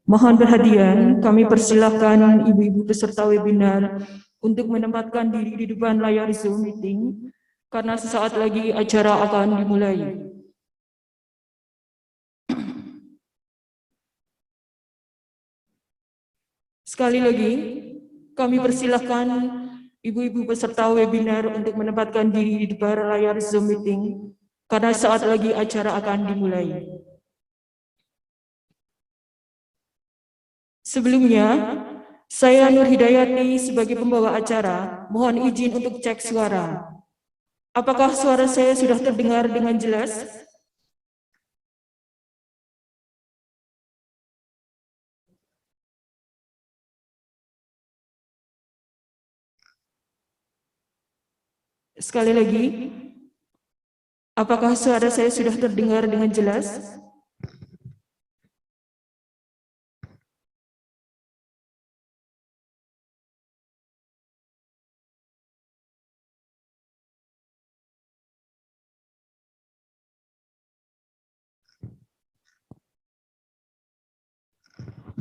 Mohon perhatian, kami persilahkan ibu-ibu peserta webinar untuk menempatkan diri di depan layar Zoom meeting karena sesaat lagi acara akan dimulai. Sekali lagi, kami persilahkan ibu-ibu peserta webinar untuk menempatkan diri di depan layar Zoom meeting karena saat lagi acara akan dimulai. Sebelumnya, saya Nur Hidayati sebagai pembawa acara, mohon izin untuk cek suara. Apakah suara saya sudah terdengar dengan jelas? Sekali lagi, apakah suara saya sudah terdengar dengan jelas?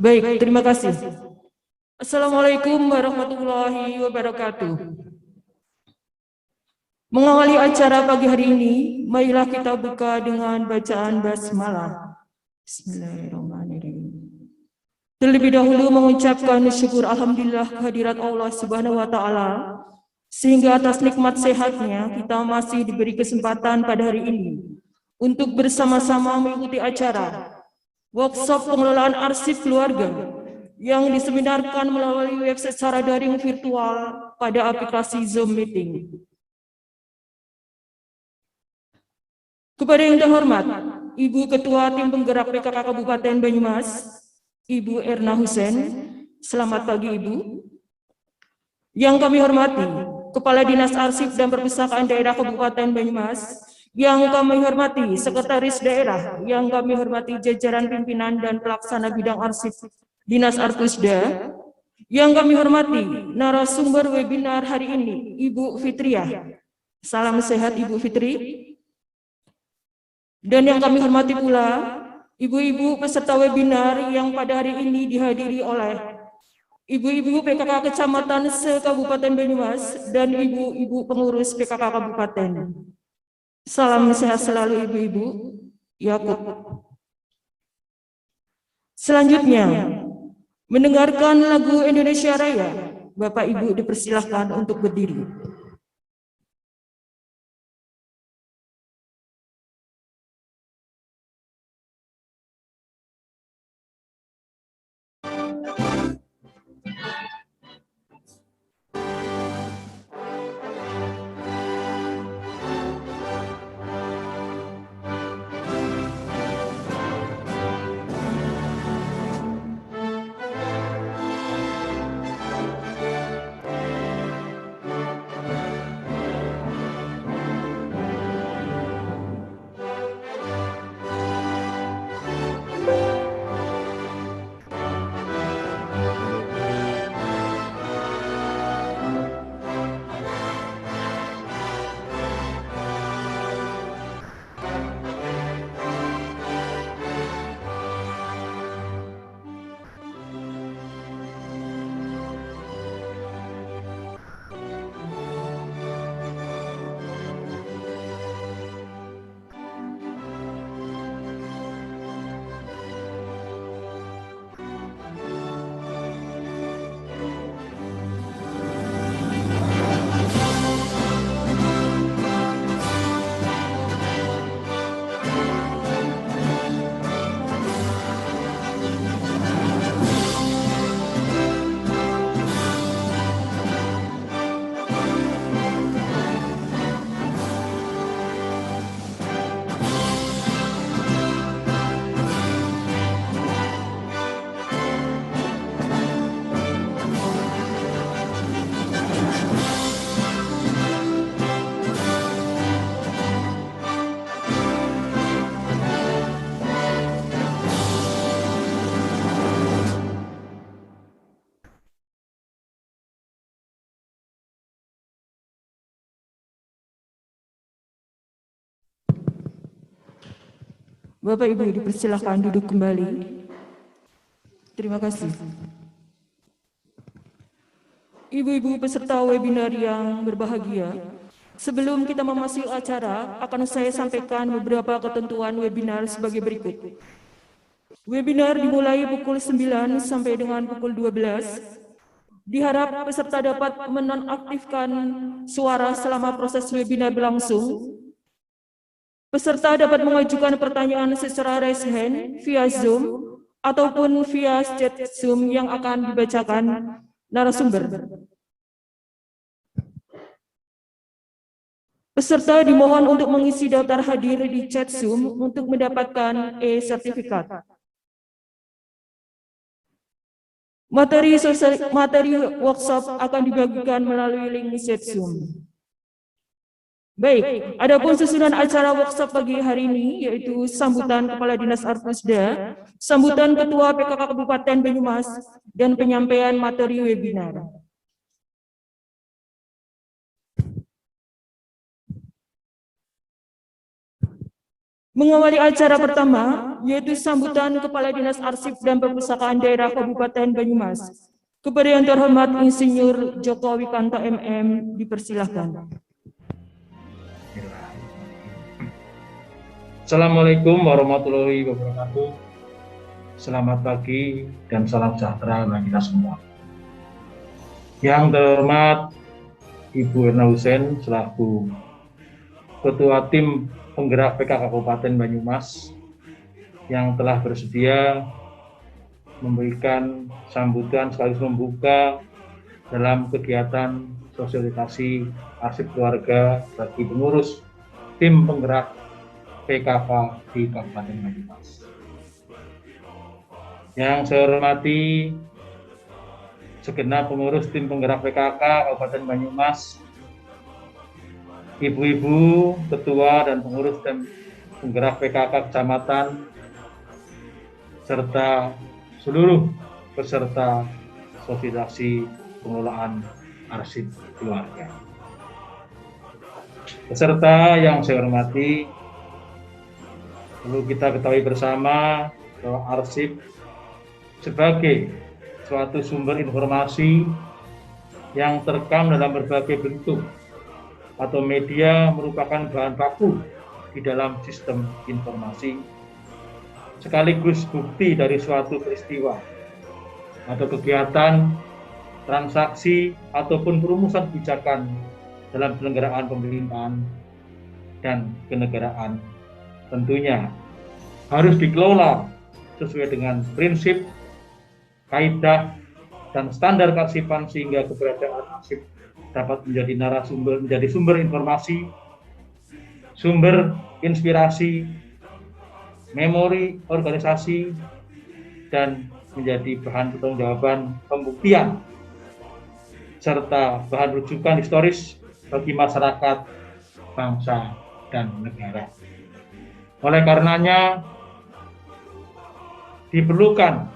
Baik, terima kasih. Assalamualaikum warahmatullahi wabarakatuh. Mengawali acara pagi hari ini, marilah kita buka dengan bacaan basmalah. Bismillahirrahmanirrahim. Terlebih dahulu mengucapkan syukur alhamdulillah kehadirat Allah Subhanahu wa taala sehingga atas nikmat sehatnya kita masih diberi kesempatan pada hari ini untuk bersama-sama mengikuti acara workshop pengelolaan arsip keluarga yang diseminarkan melalui website secara daring virtual pada aplikasi Zoom Meeting. Kepada yang terhormat, Ibu Ketua Tim Penggerak PKK Kabupaten Banyumas, Ibu Erna Husen, selamat pagi Ibu. Yang kami hormati, Kepala Dinas Arsip dan Perpustakaan Daerah Kabupaten Banyumas, yang kami hormati Sekretaris Daerah, yang kami hormati jajaran pimpinan dan pelaksana bidang arsip Dinas Arpusda, yang kami hormati narasumber webinar hari ini, Ibu Fitriah. Salam sehat Ibu Fitri. Dan yang kami hormati pula, ibu-ibu peserta webinar yang pada hari ini dihadiri oleh ibu-ibu PKK Kecamatan se-Kabupaten Banyumas dan ibu-ibu pengurus PKK Kabupaten. Salam sehat selalu ibu-ibu. Yakub. Selanjutnya, mendengarkan lagu Indonesia Raya. Bapak Ibu dipersilahkan untuk berdiri. Bapak Ibu dipersilahkan duduk kembali. Terima kasih. Ibu-ibu peserta webinar yang berbahagia, sebelum kita memasuki acara, akan saya sampaikan beberapa ketentuan webinar sebagai berikut. Webinar dimulai pukul 9 sampai dengan pukul 12. Diharap peserta dapat menonaktifkan suara selama proses webinar berlangsung. Peserta dapat mengajukan pertanyaan secara raise hand via Zoom ataupun via chat Zoom yang akan dibacakan narasumber. Peserta dimohon untuk mengisi daftar hadir di chat Zoom untuk mendapatkan e-sertifikat. Materi workshop akan dibagikan melalui link chat Zoom. Baik, adapun susunan acara workshop pagi hari ini yaitu sambutan Kepala Dinas Arpusda, sambutan Ketua PKK Kabupaten Banyumas, dan penyampaian materi webinar. Mengawali acara pertama, yaitu sambutan Kepala Dinas Arsip dan Perpustakaan Daerah Kabupaten Banyumas. Kepada yang terhormat Insinyur Joko Wikanto MM, dipersilahkan. Assalamualaikum warahmatullahi wabarakatuh. Selamat pagi dan salam sejahtera bagi kita semua. Yang terhormat Ibu Erna Hussein selaku Ketua Tim Penggerak PKK Kabupaten Banyumas yang telah bersedia memberikan sambutan sekaligus membuka dalam kegiatan sosialisasi arsip keluarga bagi pengurus tim penggerak PKK di Kabupaten Banyumas. Yang saya hormati segenap pengurus tim penggerak PKK Kabupaten Banyumas, ibu-ibu, ketua dan pengurus tim penggerak PKK kecamatan, serta seluruh peserta sosialisasi pengelolaan arsip keluarga. Peserta yang saya hormati, perlu kita ketahui bersama bahwa arsip sebagai suatu sumber informasi yang terekam dalam berbagai bentuk atau media merupakan bahan baku di dalam sistem informasi, sekaligus bukti dari suatu peristiwa atau kegiatan, transaksi, ataupun perumusan kebijakan dalam penyelenggaraan pemerintahan dan kenegaraan. Tentunya harus dikelola sesuai dengan prinsip, kaidah, dan standar kearsipan sehingga keberadaan arsip dapat menjadi narasumber, menjadi sumber informasi, sumber inspirasi, memori organisasi, dan menjadi bahan pertanggungjawaban pembuktian serta bahan rujukan historis bagi masyarakat, bangsa, dan negara. Oleh karenanya diperlukan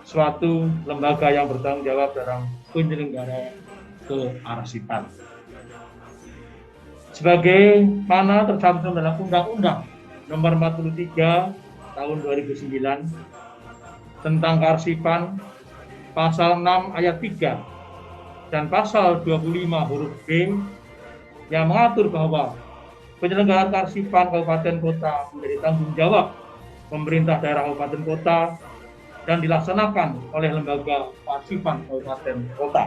suatu lembaga yang bertanggung jawab dalam penyelenggaraan kearsipan. Sebagaimana tercantum dalam Undang-Undang Nomor 43 Tahun 2009 tentang kearsipan, Pasal 6 Ayat 3 dan Pasal 25 huruf B yang mengatur bahwa penyelenggaraan kearsipan kabupaten kota menjadi tanggung jawab pemerintah daerah kabupaten kota dan dilaksanakan oleh lembaga kearsipan kabupaten kota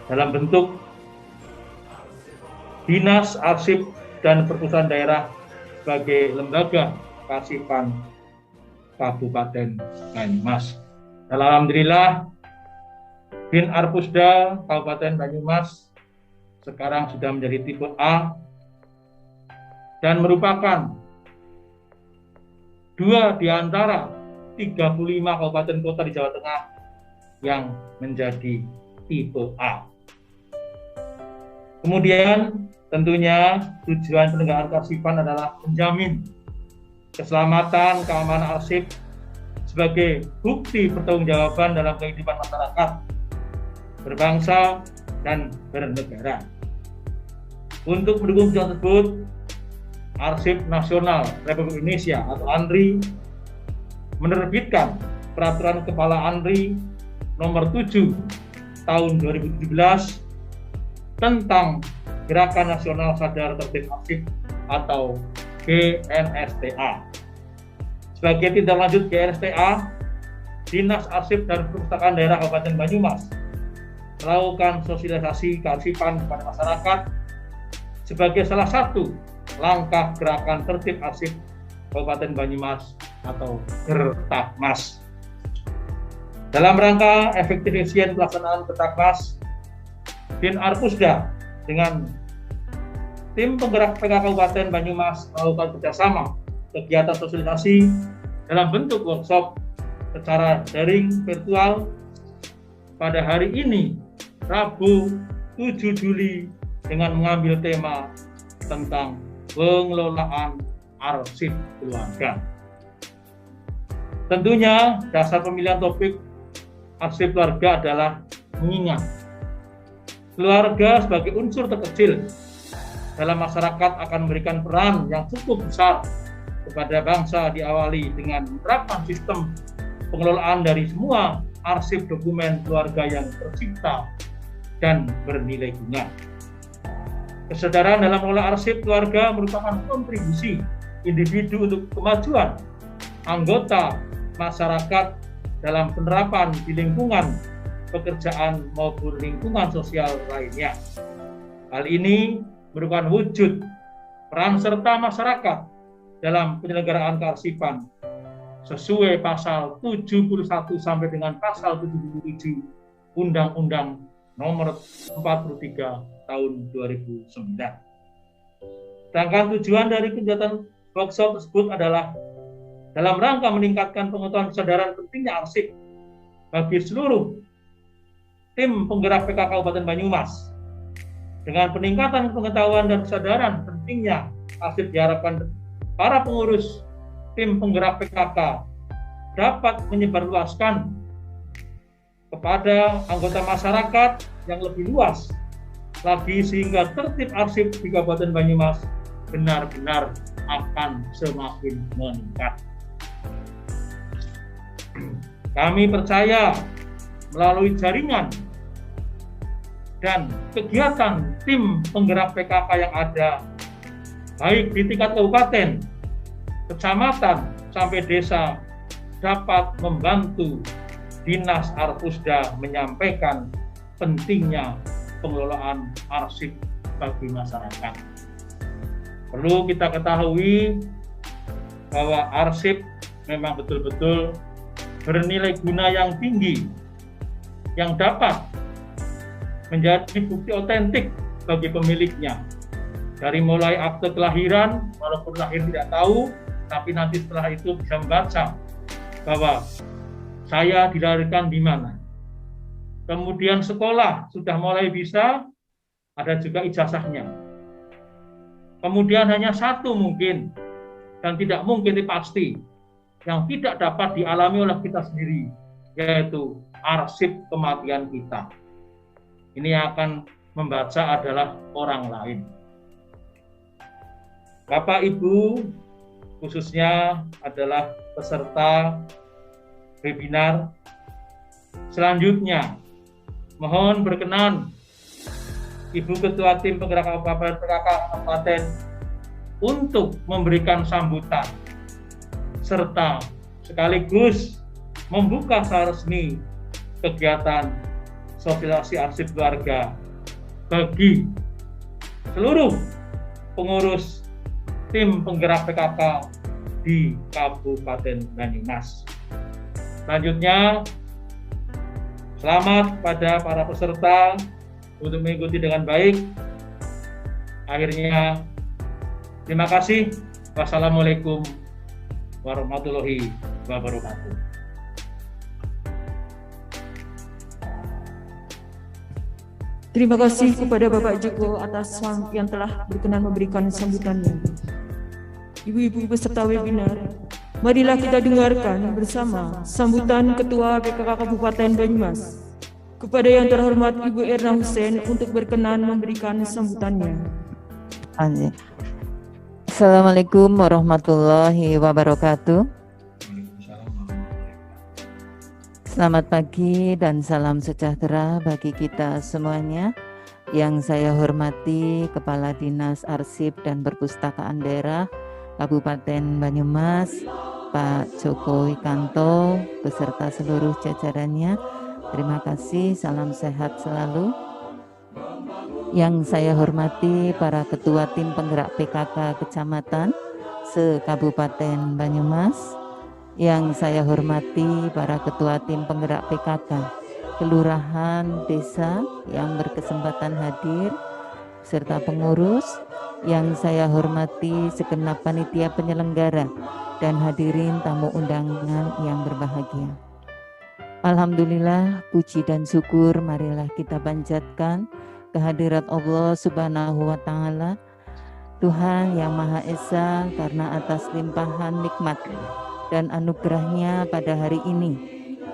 dalam bentuk Dinas Arsip dan Perpustakaan Daerah sebagai lembaga kearsipan Kabupaten Banyumas. Dan alhamdulillah Din Arpusda Kabupaten Banyumas sekarang sudah menjadi tipe A dan merupakan 2 di antara 35 kabupaten kota di Jawa Tengah yang menjadi tipe A. Kemudian tentunya tujuan penegakan kearsipan adalah menjamin keselamatan, keamanan arsip sebagai bukti pertanggungjawaban dalam kehidupan masyarakat, berbangsa, dan bernegara. Untuk mendukung tujuan tersebut, Arsip Nasional Republik Indonesia atau ANRI menerbitkan Peraturan Kepala ANRI nomor 7 tahun 2017 tentang Gerakan Nasional Sadar Tertib Arsip atau GNSTA. Sebagai tindak lanjut GNSTA, Dinas Arsip dan Perpustakaan Daerah Kabupaten Banyumas melakukan sosialisasi kearsipan kepada masyarakat sebagai salah satu langkah gerakan tertib arsip Kabupaten Banyumas atau Gertakmas. Dalam rangka efisien pelaksanaan Gertakmas, Din Arpusda dengan tim penggerak PKK Kabupaten Banyumas melakukan kerjasama kegiatan sosialisasi dalam bentuk workshop secara daring virtual pada hari ini, Rabu 7 Juli, dengan mengambil tema tentang pengelolaan arsip keluarga. Tentunya dasar pemilihan topik arsip keluarga adalah mengingat keluarga sebagai unsur terkecil dalam masyarakat akan memberikan peran yang cukup besar kepada bangsa, diawali dengan menerapkan sistem pengelolaan dari semua arsip dokumen keluarga yang tercipta dan bernilai guna. Kesadaran dalam mengelola arsip keluarga merupakan kontribusi individu untuk kemajuan anggota masyarakat dalam penerapan di lingkungan pekerjaan maupun lingkungan sosial lainnya. Hal ini merupakan wujud peran serta masyarakat dalam penyelenggaraan kearsipan sesuai pasal 71 sampai dengan pasal 77 Undang-Undang Nomor 43 Tahun 2009. Sedangkan tujuan dari kegiatan workshop tersebut adalah dalam rangka meningkatkan pengetahuan kesadaran pentingnya arsip bagi seluruh tim penggerak PKK Kabupaten Banyumas. Dengan peningkatan pengetahuan dan kesadaran pentingnya arsip, diharapkan para pengurus tim penggerak PKK dapat menyebarluaskan kepada anggota masyarakat yang lebih luas lagi sehingga tertib arsip di Kabupaten Banyumas benar-benar akan semakin meningkat. Kami percaya melalui jaringan dan kegiatan tim penggerak PKK yang ada, baik di tingkat kabupaten, kecamatan, sampai desa, dapat membantu Dinas Arpusda menyampaikan pentingnya pengelolaan arsip bagi masyarakat. Perlu kita ketahui bahwa arsip memang betul-betul bernilai guna yang tinggi, yang dapat menjadi bukti otentik bagi pemiliknya. Dari mulai akte kelahiran, walaupun lahir tidak tahu, tapi nanti setelah itu bisa membaca bahwa saya dilahirkan di mana. Kemudian sekolah sudah mulai bisa, ada juga ijazahnya. Kemudian hanya satu mungkin, dan tidak mungkin pasti, yang tidak dapat dialami oleh kita sendiri, yaitu arsip kematian kita. Ini yang akan membaca adalah orang lain. Bapak Ibu, khususnya adalah peserta webinar selanjutnya, mohon berkenan Ibu Ketua Tim Penggerak PKK Kabupaten untuk memberikan sambutan serta sekaligus membuka secara resmi kegiatan sosialisasi arsip keluarga bagi seluruh pengurus tim penggerak PKK di Kabupaten Banyumas. Selanjutnya, selamat pada para peserta untuk mengikuti dengan baik. Akhirnya, terima kasih. Wassalamualaikum warahmatullahi wabarakatuh. Terima kasih kepada Bapak Joko atas yang telah berkenan memberikan sambutannya. Ibu-ibu peserta webinar, marilah kita dengarkan bersama sambutan Ketua PKK Kabupaten Banyumas. Kepada yang terhormat Ibu Erna Hussein untuk berkenan memberikan sambutannya. Assalamualaikum warahmatullahi wabarakatuh. Selamat pagi dan salam sejahtera bagi kita semuanya. Yang saya hormati Kepala Dinas Arsip dan Perpustakaan Daerah Kabupaten Banyumas, Pak Joko Wikanto, beserta seluruh jajarannya. Terima kasih, salam sehat selalu. Yang saya hormati para Ketua Tim Penggerak PKK Kecamatan se-Kabupaten Banyumas. Yang saya hormati para Ketua Tim Penggerak PKK Kelurahan, Desa yang berkesempatan hadir, serta pengurus. Yang saya hormati segenap panitia penyelenggara dan hadirin tamu undangan yang berbahagia. Alhamdulillah, puji dan syukur marilah kita panjatkan kehadirat Allah Subhanahu wa Ta'ala, Tuhan yang Maha Esa, karena atas limpahan nikmat dan anugerahnya pada hari ini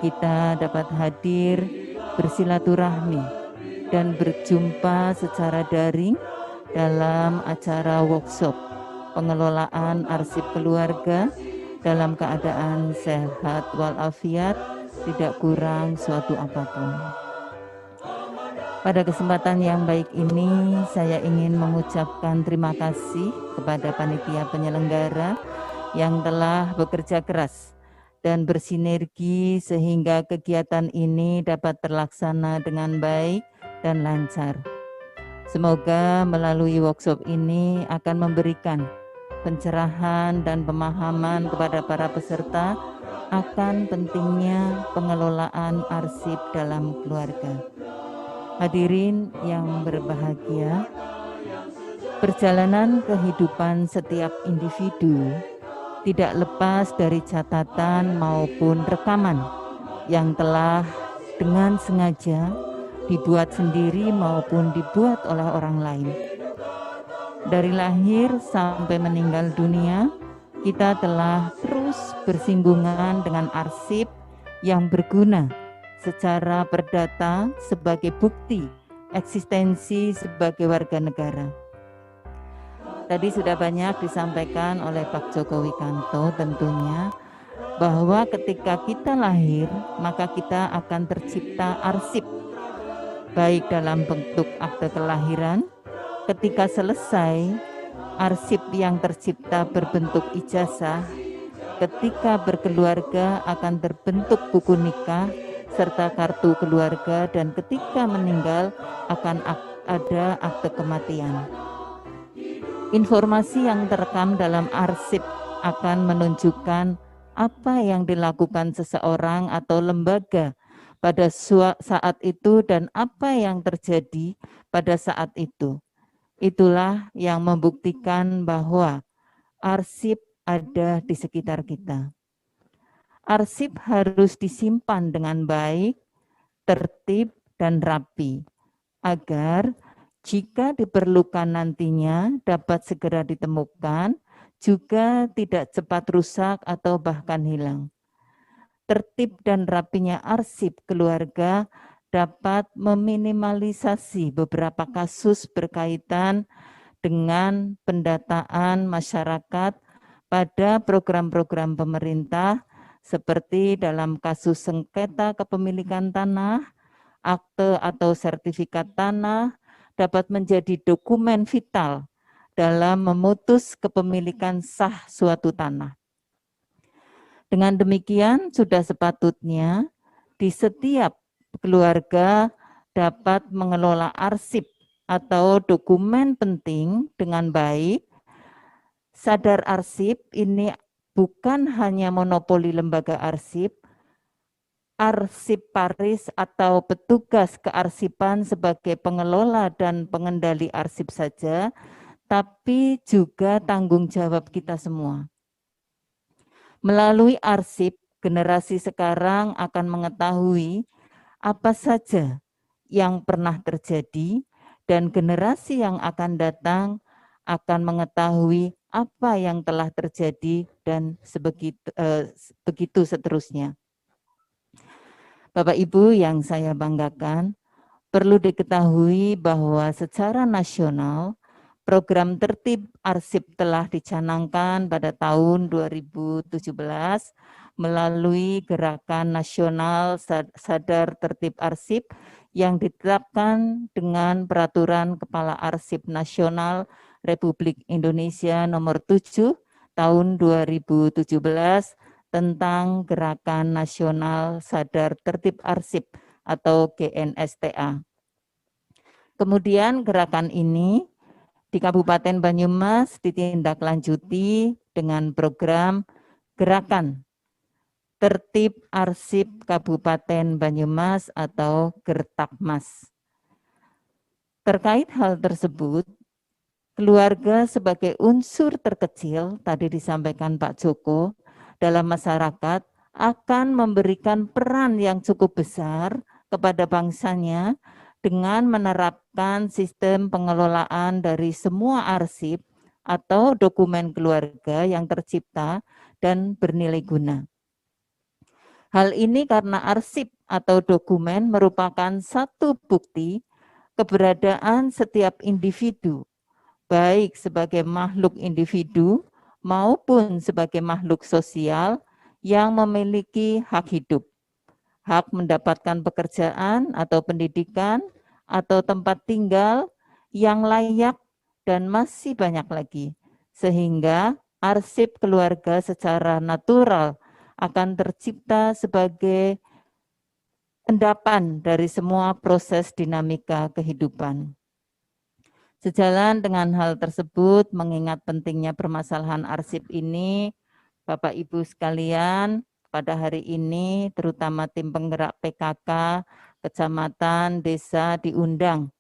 kita dapat hadir bersilaturahmi dan berjumpa secara daring dalam acara workshop pengelolaan arsip keluarga dalam keadaan sehat walafiat, tidak kurang suatu apapun. Pada kesempatan yang baik ini, saya ingin mengucapkan terima kasih kepada panitia penyelenggara yang telah bekerja keras dan bersinergi sehingga kegiatan ini dapat terlaksana dengan baik dan lancar. Semoga melalui workshop ini akan memberikan pencerahan dan pemahaman kepada para peserta akan pentingnya pengelolaan arsip dalam keluarga. Hadirin yang berbahagia, perjalanan kehidupan setiap individu tidak lepas dari catatan maupun rekaman yang telah dengan sengaja dibuat sendiri maupun dibuat oleh orang lain. Dari lahir sampai meninggal dunia, kita telah terus bersinggungan dengan arsip yang berguna secara perdata sebagai bukti eksistensi sebagai warga negara. Tadi sudah banyak disampaikan oleh Pak Joko Wikanto tentunya bahwa ketika kita lahir maka kita akan tercipta arsip baik dalam bentuk akte kelahiran, ketika selesai arsip yang tercipta berbentuk ijazah, ketika berkeluarga akan terbentuk buku nikah serta kartu keluarga, dan ketika meninggal akan ada akte kematian. Informasi yang terekam dalam arsip akan menunjukkan apa yang dilakukan seseorang atau lembaga pada saat itu dan apa yang terjadi pada saat itu. Itulah yang membuktikan bahwa arsip ada di sekitar kita. Arsip harus disimpan dengan baik, tertib, dan rapi, agar jika diperlukan nantinya dapat segera ditemukan, juga tidak cepat rusak atau bahkan hilang. Tertib dan rapinya arsip keluarga dapat meminimalisasi beberapa kasus berkaitan dengan pendataan masyarakat pada program-program pemerintah seperti dalam kasus sengketa kepemilikan tanah, akte atau sertifikat tanah, dapat menjadi dokumen vital dalam memutus kepemilikan sah suatu tanah. Dengan demikian, sudah sepatutnya di setiap keluarga dapat mengelola arsip atau dokumen penting dengan baik. Sadar arsip ini bukan hanya monopoli lembaga arsip, arsiparis atau petugas kearsipan sebagai pengelola dan pengendali arsip saja, tapi juga tanggung jawab kita semua. Melalui arsip, generasi sekarang akan mengetahui apa saja yang pernah terjadi, dan generasi yang akan datang akan mengetahui apa yang telah terjadi, dan begitu seterusnya. Bapak Ibu yang saya banggakan, perlu diketahui bahwa secara nasional program tertib arsip telah dicanangkan pada tahun 2017 melalui Gerakan Nasional Sadar Tertib Arsip yang ditetapkan dengan Peraturan Kepala Arsip Nasional Republik Indonesia Nomor 7 Tahun 2017 tentang Gerakan Nasional Sadar Tertib Arsip atau GNSTA. Kemudian gerakan ini di Kabupaten Banyumas ditindaklanjuti dengan program Gerakan Tertib Arsip Kabupaten Banyumas atau Gertakmas. Terkait hal tersebut, keluarga sebagai unsur terkecil, tadi disampaikan Pak Joko, dalam masyarakat akan memberikan peran yang cukup besar kepada bangsanya dengan menerapkan sistem pengelolaan dari semua arsip atau dokumen keluarga yang tercipta dan bernilai guna. Hal ini karena arsip atau dokumen merupakan satu bukti keberadaan setiap individu, baik sebagai makhluk individu maupun sebagai makhluk sosial yang memiliki hak hidup, hak mendapatkan pekerjaan atau pendidikan, atau tempat tinggal yang layak, dan masih banyak lagi. Sehingga arsip keluarga secara natural akan tercipta sebagai endapan dari semua proses dinamika kehidupan. Sejalan dengan hal tersebut, mengingat pentingnya permasalahan arsip ini, Bapak Ibu sekalian, pada hari ini terutama tim penggerak PKK, kecamatan, desa diundang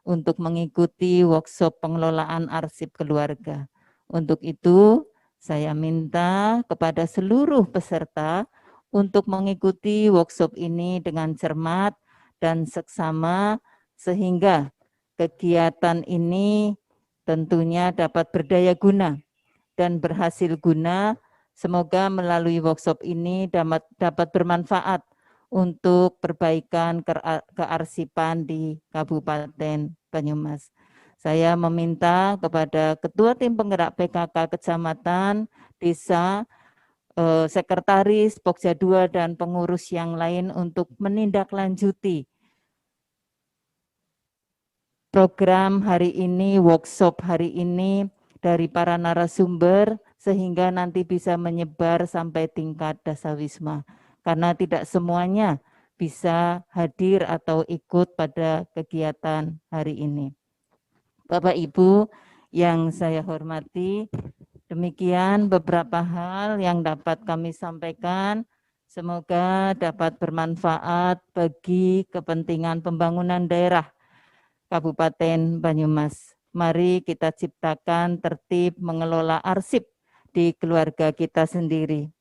untuk mengikuti workshop pengelolaan arsip keluarga. Untuk itu, saya minta kepada seluruh peserta untuk mengikuti workshop ini dengan cermat dan seksama sehingga kegiatan ini tentunya dapat berdaya guna dan berhasil guna. Semoga melalui workshop ini dapat bermanfaat untuk perbaikan kearsipan di Kabupaten Banyumas. Saya meminta kepada Ketua Tim Penggerak PKK Kecamatan, Desa, Sekretaris, Pokja 2, dan pengurus yang lain untuk menindaklanjuti program hari ini, workshop hari ini dari para narasumber sehingga nanti bisa menyebar sampai tingkat dasawisma. Karena tidak semuanya bisa hadir atau ikut pada kegiatan hari ini. Bapak Ibu yang saya hormati, demikian beberapa hal yang dapat kami sampaikan. Semoga dapat bermanfaat bagi kepentingan pembangunan daerah Kabupaten Banyumas. Mari kita ciptakan tertib mengelola arsip di keluarga kita sendiri.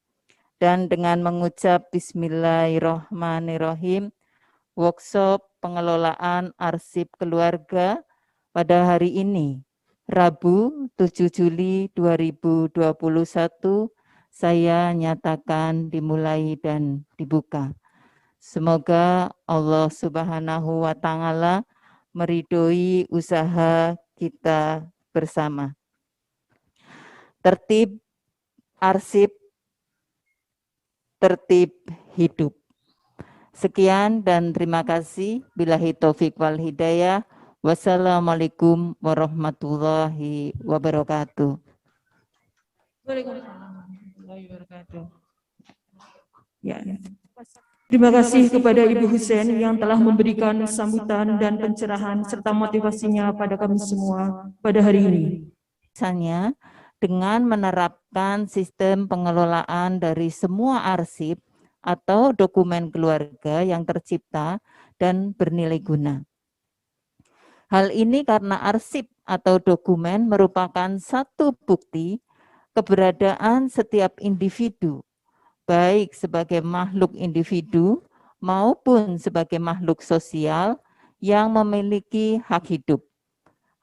Dan dengan mengucap Bismillahirrahmanirrahim, workshop pengelolaan arsip keluarga pada hari ini, Rabu 7 Juli 2021, saya nyatakan dimulai dan dibuka. Semoga Allah Subhanahu wa Ta'ala meridhoi usaha kita bersama. Tertib arsip, tertib hidup. Sekian dan terima kasih. Billahi taufik wal hidayah. Wassalamualaikum warahmatullahi wabarakatuh. Waalaikumsalam warahmatullahi wabarakatuh. Ya. Terima kasih kepada Ibu Husen yang telah memberikan sambutan dan pencerahan serta motivasinya pada kami semua pada hari ini. Misalnya, dengan menerapkan sistem pengelolaan dari semua arsip atau dokumen keluarga yang tercipta dan bernilai guna. Hal ini karena arsip atau dokumen merupakan satu bukti keberadaan setiap individu, baik sebagai makhluk individu maupun sebagai makhluk sosial yang memiliki hak hidup,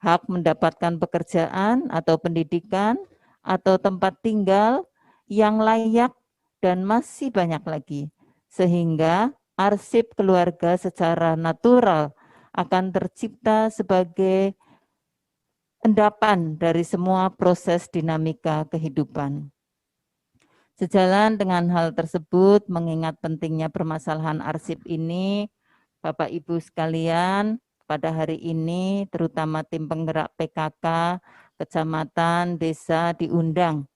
hak mendapatkan pekerjaan atau pendidikan, atau tempat tinggal yang layak, dan masih banyak lagi. Sehingga arsip keluarga secara natural akan tercipta sebagai endapan dari semua proses dinamika kehidupan. Sejalan dengan hal tersebut, mengingat pentingnya permasalahan arsip ini, Bapak Ibu sekalian, pada hari ini terutama tim penggerak PKK, kecamatan, desa diundang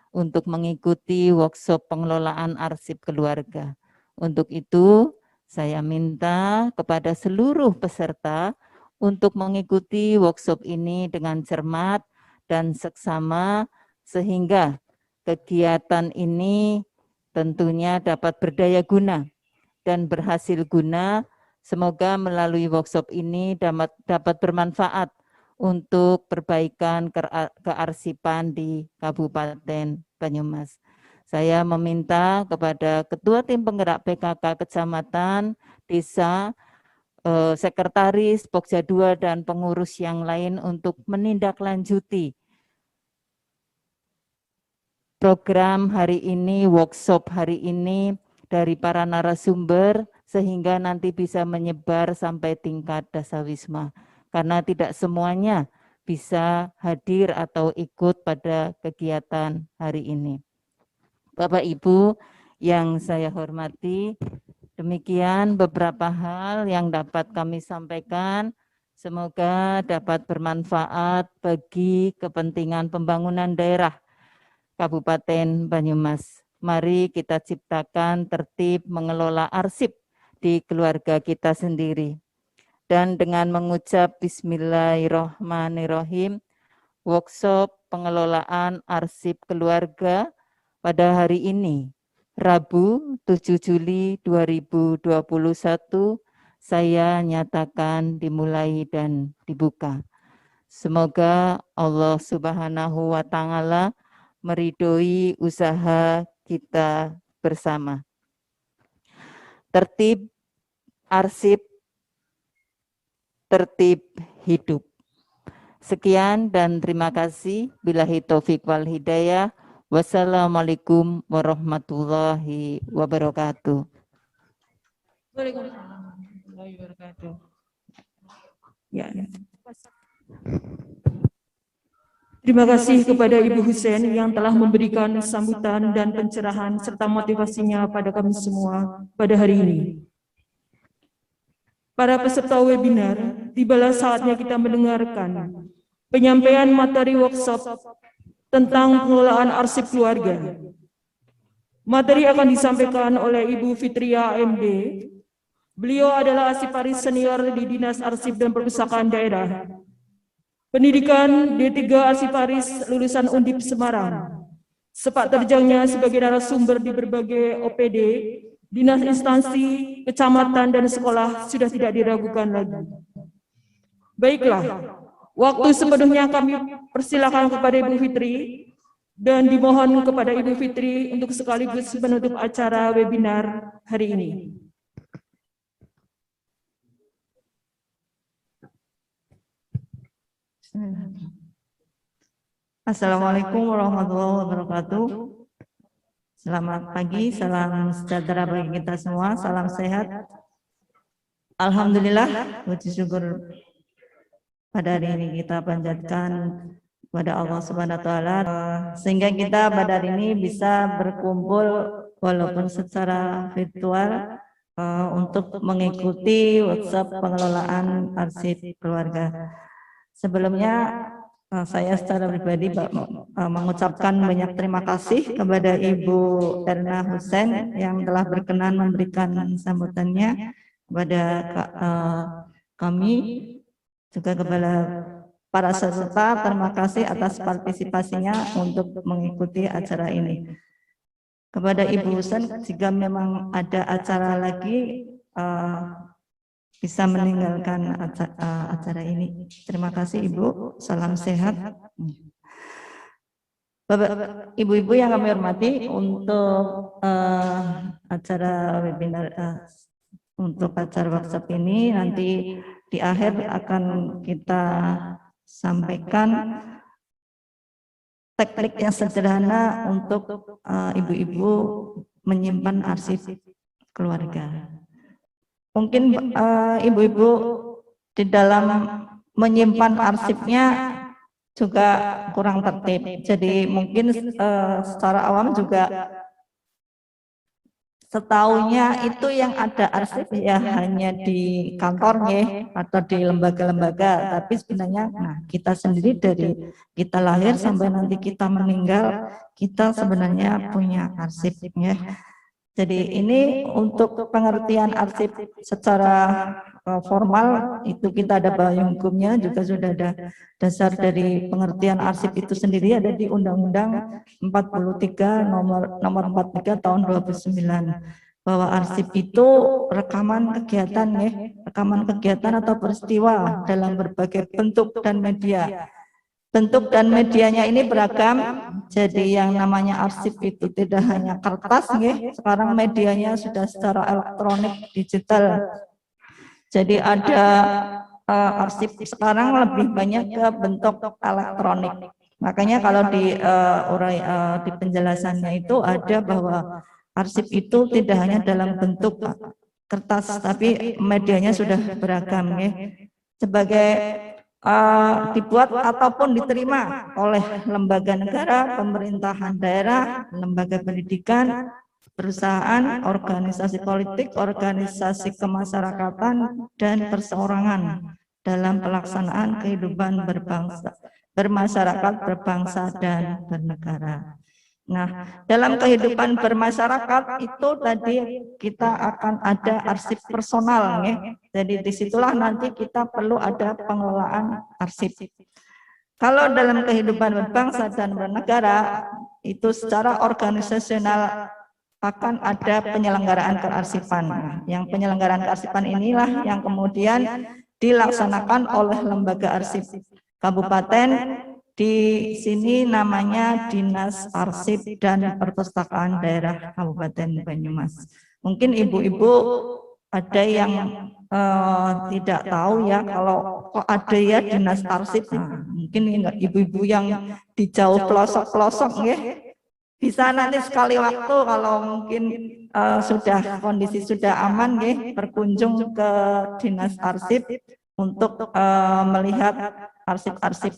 untuk mengikuti workshop pengelolaan arsip keluarga. Untuk itu, saya minta kepada seluruh peserta untuk mengikuti workshop ini dengan cermat dan seksama sehingga kegiatan ini tentunya dapat berdaya guna dan berhasil guna. Semoga melalui workshop ini dapat bermanfaat untuk perbaikan kearsipan di Kabupaten Banyumas. Saya meminta kepada Ketua Tim Penggerak PKK Kecamatan, Desa, Sekretaris, Pokja 2, dan pengurus yang lain untuk menindaklanjuti program hari ini, workshop hari ini dari para narasumber sehingga nanti bisa menyebar sampai tingkat dasawisma. Karena tidak semuanya bisa hadir atau ikut pada kegiatan hari ini. Bapak Ibu yang saya hormati, demikian beberapa hal yang dapat kami sampaikan. Semoga dapat bermanfaat bagi kepentingan pembangunan daerah Kabupaten Banyumas. Mari kita ciptakan tertib mengelola arsip di keluarga kita sendiri. Dan dengan mengucap Bismillahirrahmanirrahim, workshop pengelolaan arsip keluarga pada hari ini, Rabu 7 Juli 2021, saya nyatakan dimulai dan dibuka. Semoga Allah Subhanahu wa Ta'ala meridhoi usaha kita bersama. Tertib arsip, tertib hidup. Sekian dan terima kasih. Billahi taufik wal hidayah. Wassalamualaikum warahmatullahi wabarakatuh. Waalaikumsalam warahmatullahi wabarakatuh. Ya. Terima kasih kepada Ibu Husen yang telah memberikan sambutan dan pencerahan serta motivasinya pada kami semua pada hari ini. Para peserta webinar, tibalah saatnya kita mendengarkan penyampaian materi workshop tentang pengelolaan arsip keluarga. Materi akan disampaikan oleh Ibu Fitria MD. Beliau adalah arsiparis senior di Dinas Arsip dan Perpustakaan Daerah. Pendidikan D3 Arsiparis lulusan Undip Semarang. Sepak terjangnya sebagai narasumber di berbagai OPD, dinas instansi, kecamatan, dan sekolah sudah tidak diragukan lagi. Baiklah, waktu sepenuhnya kami persilakan kepada Ibu Fitri dan dimohon kepada Ibu Fitri untuk sekaligus menutup acara webinar hari ini. Assalamualaikum warahmatullahi wabarakatuh. Selamat pagi, salam sejahtera bagi kita semua, salam sehat. Alhamdulillah, puji syukur pada hari ini kita panjatkan kepada Allah Subhanahu wa Ta'ala, sehingga kita pada hari ini bisa berkumpul walaupun secara virtual untuk mengikuti workshop pengelolaan arsip keluarga. Sebelumnya saya secara pribadi mengucapkan banyak terima kasih kepada Ibu Erna Husen yang telah berkenan memberikan sambutannya kepada kami, juga kepada para peserta. Terima kasih atas partisipasinya untuk mengikuti acara ini. Kepada Ibu Husen, jika memang ada acara lagi, bisa meninggalkan acara ini. Terima kasih Ibu, salam sehat. Bapak, Ibu-ibu yang kami hormati, untuk acara webinar, untuk acara workshop ini nanti di akhir akan kita sampaikan teknik yang sederhana untuk ibu-ibu menyimpan arsip keluarga. Mungkin ibu-ibu di dalam menyimpan arsipnya juga kurang tertib. Jadi mungkin secara awam juga Setahunya itu yang ada arsip ya hanya di kantor ya atau di lembaga-lembaga, tapi sebenarnya nah kita sendiri dari kita lahir sampai nanti kita meninggal kita sebenarnya punya arsip ya. Jadi ini untuk pengertian arsip secara formal itu kita ada payung hukumnya, juga sudah ada dasar dari pengertian arsip itu sendiri ada di Undang-Undang 43 nomor 43 tahun 2009, bahwa arsip itu rekaman kegiatan ya, rekaman kegiatan atau peristiwa dalam berbagai bentuk dan media. Bentuk dan medianya ini beragam, jadi yang namanya arsip itu tidak hanya kertas ya, sekarang medianya sudah secara elektronik digital. Jadi ada arsip sekarang lebih banyak ke bentuk elektronik. Makanya kalau di di penjelasannya itu ada bahwa arsip itu tidak hanya dalam bentuk kertas, tapi medianya sudah beragam ya. Sebagai dibuat ataupun diterima oleh lembaga negara, pemerintahan daerah, lembaga pendidikan, perusahaan, organisasi politik, organisasi kemasyarakatan, dan perseorangan dalam pelaksanaan kehidupan berbangsa, bermasyarakat, berbangsa, dan bernegara. Nah, dalam kehidupan bermasyarakat itu tadi kita akan ada arsip personal ya. Jadi disitulah nanti kita perlu ada pengelolaan arsip. Kalau dalam kehidupan berbangsa dan bernegara itu secara organisasional akan ada penyelenggaraan kearsipan. Nah, yang penyelenggaraan kearsipan inilah yang kemudian dilaksanakan oleh lembaga arsip kabupaten. Di sini namanya Dinas Arsip dan Perpustakaan Daerah Kabupaten Banyumas. Mungkin ibu-ibu ada yang tidak tahu ya kalau kok ada ya Dinas Arsip. Nah, mungkin ibu-ibu yang di jauh pelosok-pelosok ya bisa nanti sekali waktu kalau mungkin sudah kondisi sudah aman ya berkunjung ke Dinas Arsip untuk melihat arsip-arsip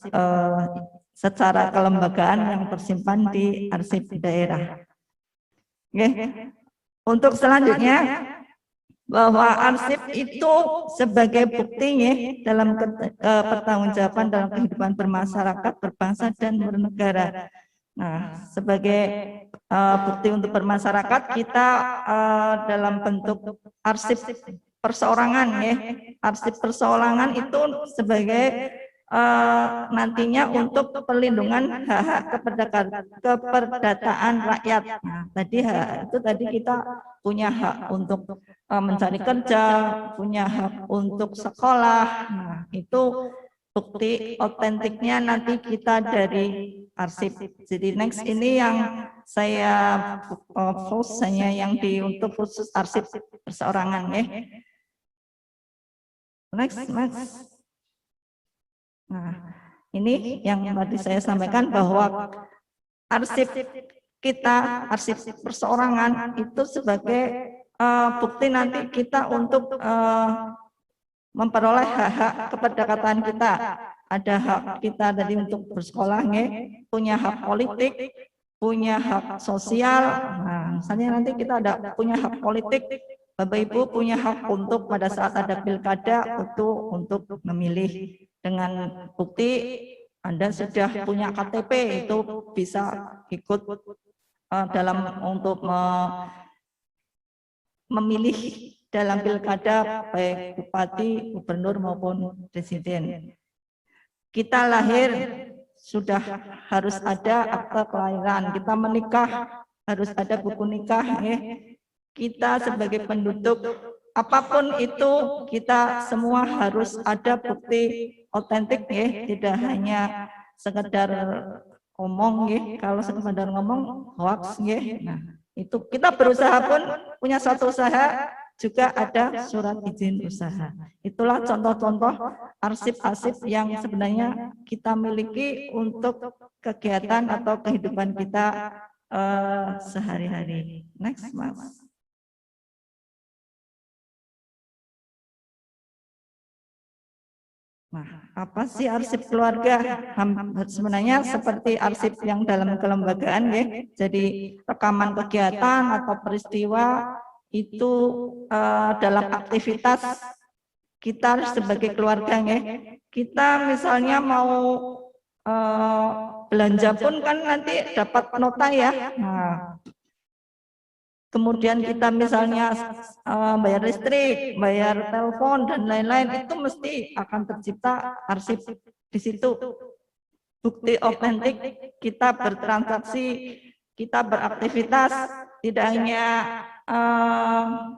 secara kelembagaan yang tersimpan di arsip daerah. Oke. Untuk selanjutnya bahwa arsip itu sebagai bukti ya, dalam pertanggungjawaban dalam kehidupan bermasyarakat, berbangsa, dan bernegara. Nah, sebagai bukti untuk bermasyarakat kita dalam bentuk arsip perseorangan ya. Arsip perseorangan itu sebagai nantinya untuk perlindungan hak-hak keperdataan rakyat. Nah, tadi kita punya hak untuk mencari kerja, punya hak untuk sekolah. Nah, itu bukti otentiknya nanti kita dari arsip. Jadi next ini yang saya post hanya yang untuk khusus arsip perseorangan ya. Next. Nah, ini yang tadi saya sampaikan bahwa arsip kita, arsip perseorangan itu sebagai bukti nanti kita untuk memperoleh hak-hak keperdataan kita. Ada hak kita tadi untuk bersekolah, punya hak politik, punya hak sosial. Nah, misalnya nanti kita ada punya hak politik, Bapak Ibu punya hak untuk pada saat ada pilkada untuk memilih. Dengan bukti Anda sudah punya KTP itu bisa ikut dalam untuk memilih dalam pilkada baik bupati, gubernur maupun presiden. Kita lahir sudah harus ada akta kelahiran, kita menikah harus ada buku nikah ya. Kita sebagai penduduk apapun itu kita semua harus ada bukti otentik ya, tidak hanya sekedar ngomong ya. Kalau sekedar ngomong hoax ya. Nah, itu kita berusaha pun punya suatu usaha juga ada surat izin usaha. Itulah contoh-contoh arsip-arsip yang sebenarnya kita miliki untuk kegiatan atau kehidupan kita sehari-hari. Next, Mas. Nah, apa sih arsip keluarga? Sebenarnya seperti arsip yang dalam kelembagaan ya. Jadi rekaman kegiatan atau peristiwa itu dalam aktivitas kita sebagai keluarga ya. Kita misalnya mau belanja pun kan nanti dapat nota ya. Nah, kemudian kita misalnya bayar listrik, bayar telepon dan lain-lain, itu mesti akan tercipta arsip di situ. Bukti otentik kita bertransaksi, kita beraktivitas, tidak hanya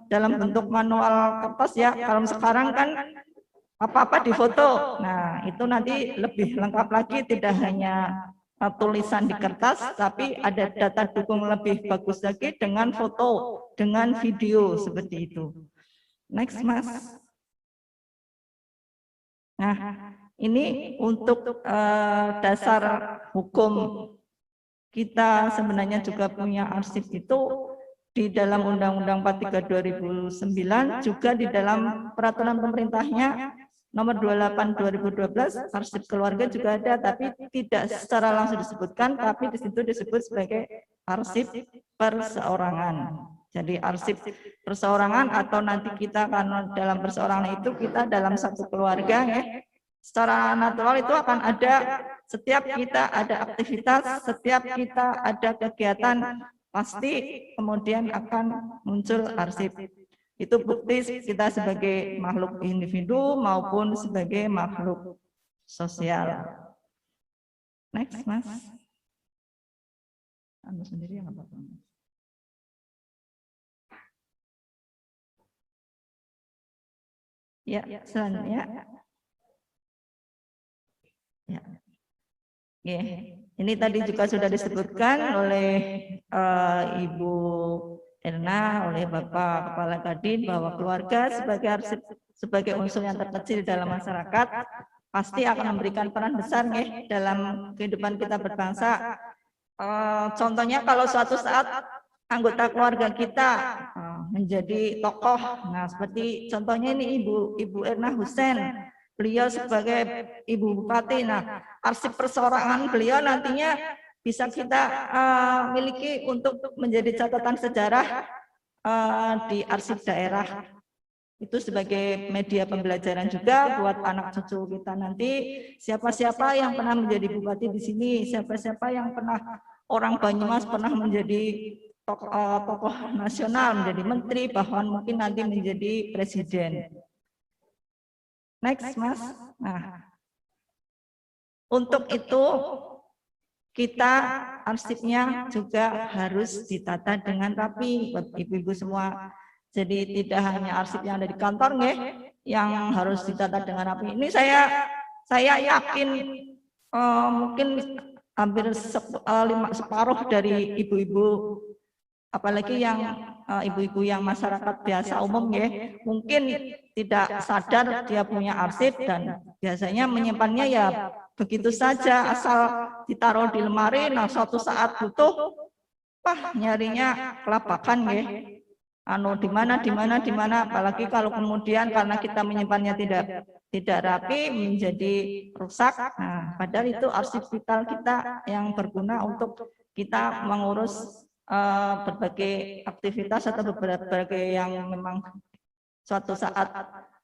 dalam bentuk manual kertas ya. Kalau sekarang kan apa-apa difoto. Nah, itu nanti lebih lengkap lagi, tidak hanya tulisan di kertas, tapi ada data dukung lebih bagus lagi dengan foto, dengan video seperti itu. Next, Mas. Nah, ini untuk dasar hukum kita sebenarnya juga punya arsip itu di dalam Undang-Undang 43 2009, juga di dalam peraturan pemerintahnya nomor 28 2012, arsip keluarga juga ada, tapi tidak secara langsung disebutkan, tapi di situ disebut sebagai arsip perseorangan. Jadi arsip perseorangan, atau nanti kita karena dalam perseorangan itu kita dalam satu keluarga ya. Secara natural itu akan ada, setiap kita ada aktivitas, setiap kita ada kegiatan, pasti kemudian akan muncul arsip. Itu bukti kita sebagai makhluk individu maupun sebagai makhluk sosial. Next, Mas. Anda sendiri yang apa? Ya, selanjutnya. Ya. Ya. Ini tadi juga sudah disebutkan oleh Ibu Erna, oleh Bapak Kepala Kadin, bahwa keluarga sebagai arsip, sebagai unsur yang terkecil dalam masyarakat pasti akan memberikan peran besar ya dalam kehidupan kita berbangsa. Contohnya kalau suatu saat anggota keluarga kita menjadi tokoh, nah seperti contohnya ini Ibu Erna Husen, beliau sebagai Ibu Bupati. Nah, arsip perseorangan beliau nantinya bisa kita miliki untuk menjadi catatan sejarah di arsip daerah. Itu sebagai media pembelajaran juga buat anak cucu kita nanti. Siapa-siapa yang pernah menjadi bupati di sini, siapa-siapa yang pernah orang Banyumas pernah menjadi tokoh nasional, menjadi menteri, bahkan mungkin nanti menjadi presiden. Next, Mas. Nah, untuk itu kita arsipnya juga harus ditata dengan rapi buat ibu-ibu semua. Jadi tidak hanya arsip yang ada di kantor nggih, yang harus ditata dengan rapi. Ini saya yakin mungkin hampir separuh dari ibu-ibu, apalagi yang ibu-ibu yang masyarakat biasa umum ya, mungkin tidak sadar dia punya arsip dan biasanya menyimpannya ya begitu saja, asal ditaruh di lemari. Nah, suatu saat butuh, nyarinya kelabakan ya. Di mana, apalagi kalau kemudian karena kita menyimpannya tidak rapi menjadi rusak. Nah, padahal itu arsip vital kita yang berguna untuk kita mengurus berbagai aktivitas atau berbagai yang memang suatu saat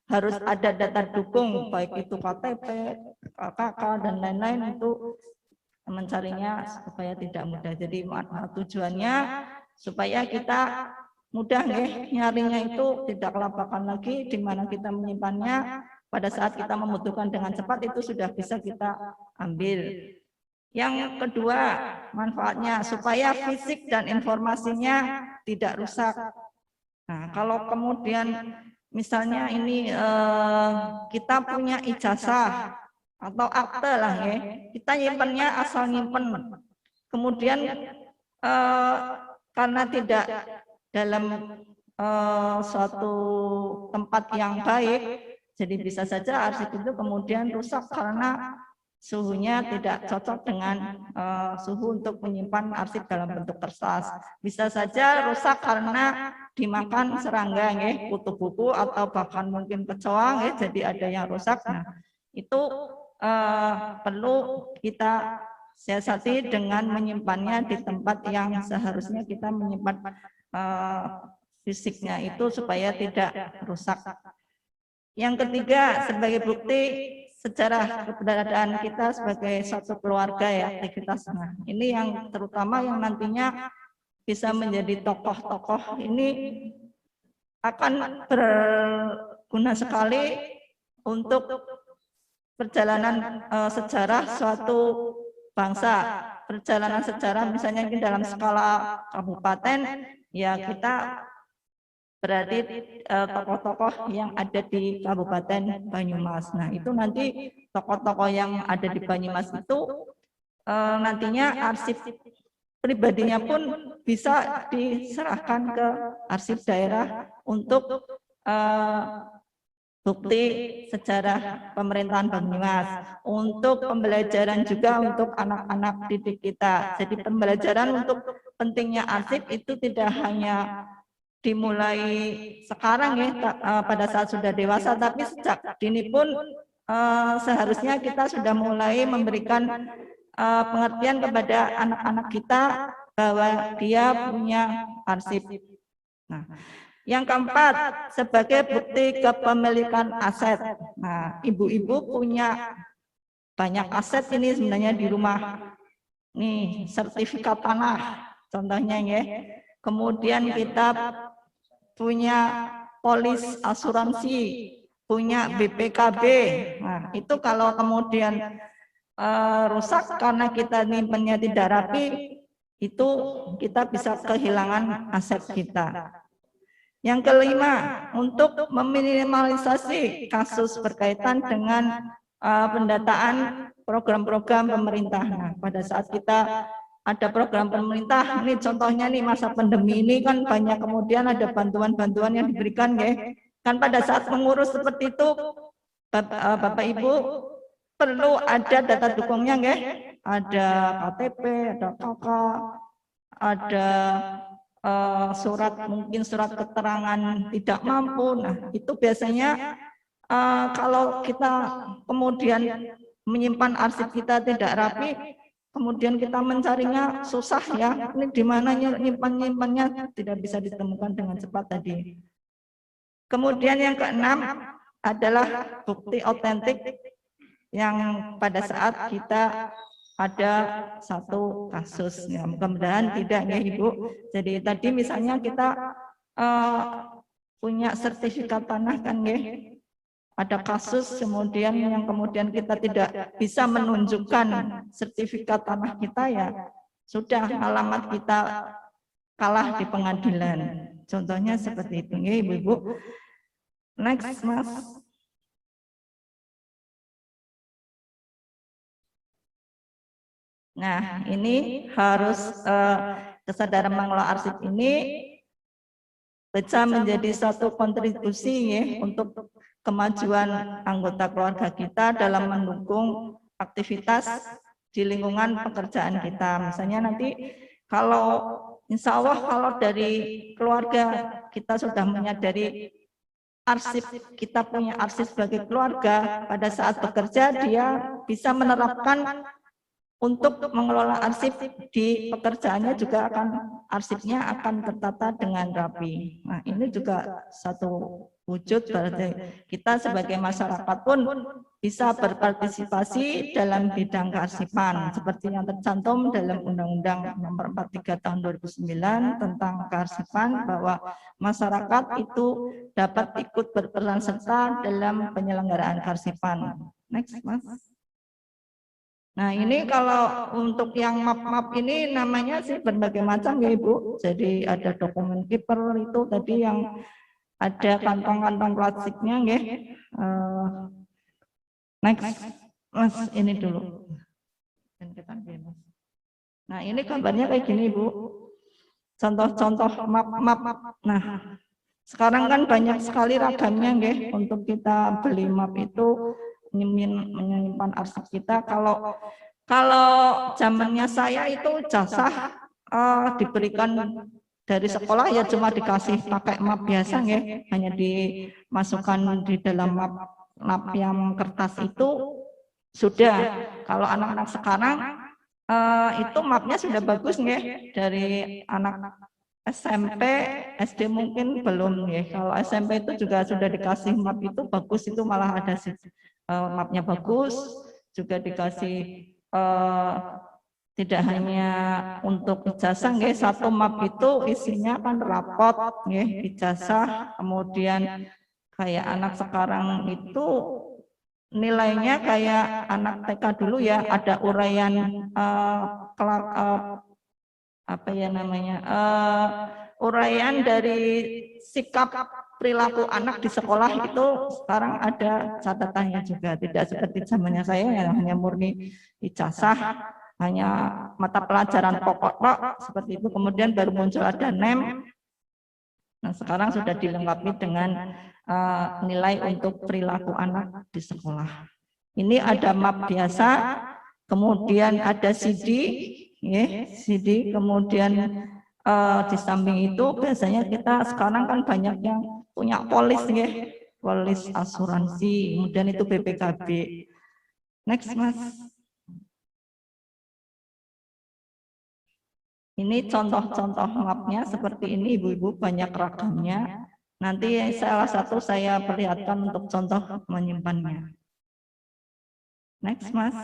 harus ada data dukung, baik itu KTP, KK dan lain-lain, itu mencarinya supaya tidak mudah. Jadi tujuannya supaya kita mudah nyarinya, itu tidak kelabakan lagi, di mana kita menyimpannya pada saat kita membutuhkan dengan cepat itu sudah bisa kita ambil. Yang kedua, manfaatnya supaya fisik dan informasinya tidak rusak. Nah, kalau kemudian misalnya ini kita punya ijazah atau akte lah ya, kita nyimpennya asal nyimpen, kemudian karena tidak dalam suatu tempat yang baik, jadi bisa saja arsip itu kemudian rusak karena suhunya tidak cocok dengan suhu untuk menyimpan arsip dalam bentuk kertas. Bisa saja rusak karena dimakan serangga ya, kutu buku atau bahkan mungkin kecoa ya, jadi ada yang rusak. Nah, itu perlu kita siasati dengan menyimpannya di tempat yang seharusnya kita menyimpan fisiknya itu supaya tidak rusak. Yang ketiga, sebagai bukti sejarah keberadaan kita sebagai satu keluarga ya, aktivitas. Nah, ini yang terutama yang nantinya bisa menjadi tokoh-tokoh ini akan berguna sekali untuk perjalanan sejarah suatu bangsa. Perjalanan sejarah misalnya dalam skala kabupaten, ya kita berarti tokoh-tokoh yang ada di Kabupaten Banyumas. Nah, itu nanti tokoh-tokoh yang ada di Banyumas itu nantinya arsip pribadinya pun bisa diserahkan ke arsip daerah untuk bukti sejarah pemerintahan Banyumas, untuk pembelajaran juga untuk anak-anak didik kita. Jadi pembelajaran untuk pentingnya arsip itu tidak hanya dimulai sekarang ya, pada saat sudah dewasa, tapi sejak dini pun seharusnya kita sudah mulai memberikan pengertian kepada anak-anak kita bahwa dia punya arsip. Nah, yang keempat, sebagai bukti kepemilikan aset. Nah, ibu-ibu punya banyak aset ini sebenarnya di rumah. Nih, sertifikat tanah contohnya ya. Kemudian kita punya polis asuransi, punya BPKB. Nah, itu kalau kemudian rusak karena kita nyimpennya tidak rapi, itu kita bisa kehilangan aset kita. Yang kelima, untuk meminimalisasi kasus berkaitan dengan pendataan program-program pemerintah. Nah, pada saat kita ada program pemerintah, ini contohnya nih masa pandemi ini kan banyak kemudian ada bantuan-bantuan yang diberikan ya. Kan pada saat mengurus seperti itu, Bapak Ibu perlu ada data dukungnya ya. Ada KTP, ada KK, ada surat, mungkin surat keterangan tidak mampu. Nah, itu biasanya kalau kita kemudian menyimpan arsip kita tidak rapi, kemudian kita mencarinya susah ya. Ini di mana nyimpannya tidak bisa ditemukan dengan cepat tadi. Kemudian yang keenam adalah bukti otentik yang pada saat kita ada satu kasus. Ya, mudah-mudahan tidak ya Ibu. Jadi tadi misalnya kita punya sertifikat tanah kan ya. Ada kasus kemudian yang kemudian kita tidak bisa menunjukkan sertifikat tanah kita, ya sudah alamat kita kalah di pengadilan. Contohnya seperti itu ya Ibu-ibu. Next Mas. Nah, ini harus kesadaran mengelola arsip ini bisa menjadi satu kontribusi ya untuk kemajuan anggota keluarga kita dalam mendukung aktivitas di lingkungan pekerjaan kita. Misalnya nanti kalau insya Allah kalau dari keluarga kita sudah menyadari arsip, kita punya arsip sebagai keluarga, pada saat bekerja dia bisa menerapkan untuk mengelola arsip di pekerjaannya juga arsipnya akan tertata dengan rapi. Nah, ini juga satu wujud berarti kita sebagai masyarakat pun bisa berpartisipasi dalam bidang kearsipan seperti yang tercantum dalam Undang-Undang Nomor 43 Tahun 2009 tentang kearsipan, bahwa masyarakat itu dapat ikut berperan serta dalam penyelenggaraan kearsipan. Next, Mas. Nah, ini kalau untuk yang map-map ini namanya sih berbagai macam ya Ibu. Jadi ada dokumen keeper itu tadi yang ada kantong-kantong plastiknya ya. Next, Mas, ini dulu. Nah, ini gambarnya kayak gini Ibu. Contoh-contoh map-map. Nah, sekarang kan banyak sekali ragamnya ya untuk kita beli map itu, menyimpan arsip kita. Kalau zamannya saya itu jasa diberikan dari sekolah ya cuma dikasih pakai map biasa ya, hanya dimasukkan di dalam map yang kertas itu sudah. Kalau anak-anak sekarang itu mapnya sudah bagus ya, dari anak SMP, SD mungkin belum ya. Kalau SMP itu juga sudah dikasih map itu bagus, itu malah ada mapnya bagus, juga dikasih tidak hanya untuk ijazah, nggih, satu map itu isinya kan rapot, nggih, ijazah, kemudian kayak anak sekarang itu nilainya kayak anak TK dulu ya, ada uraian apa ya namanya, uraian dari sikap perilaku anak di sekolah itu sekarang ada catatannya juga, tidak seperti zamannya saya yang hanya murni ijazah, hanya mata pelajaran pokok seperti itu, kemudian baru muncul ada NEM. Nah, sekarang sudah dilengkapi dengan nilai untuk perilaku anak di sekolah. Ini ada map biasa, kemudian ada CD, ya, CD, kemudian di samping itu biasanya kita sekarang kan banyak yang punya polis, ya, polis asuransi, kemudian itu BPKB. Next, Mas. Ini contoh-contoh mapnya seperti ini, Ibu-ibu, banyak ragamnya. Nanti salah satu saya perlihatkan untuk contoh menyimpannya. Next, Mas.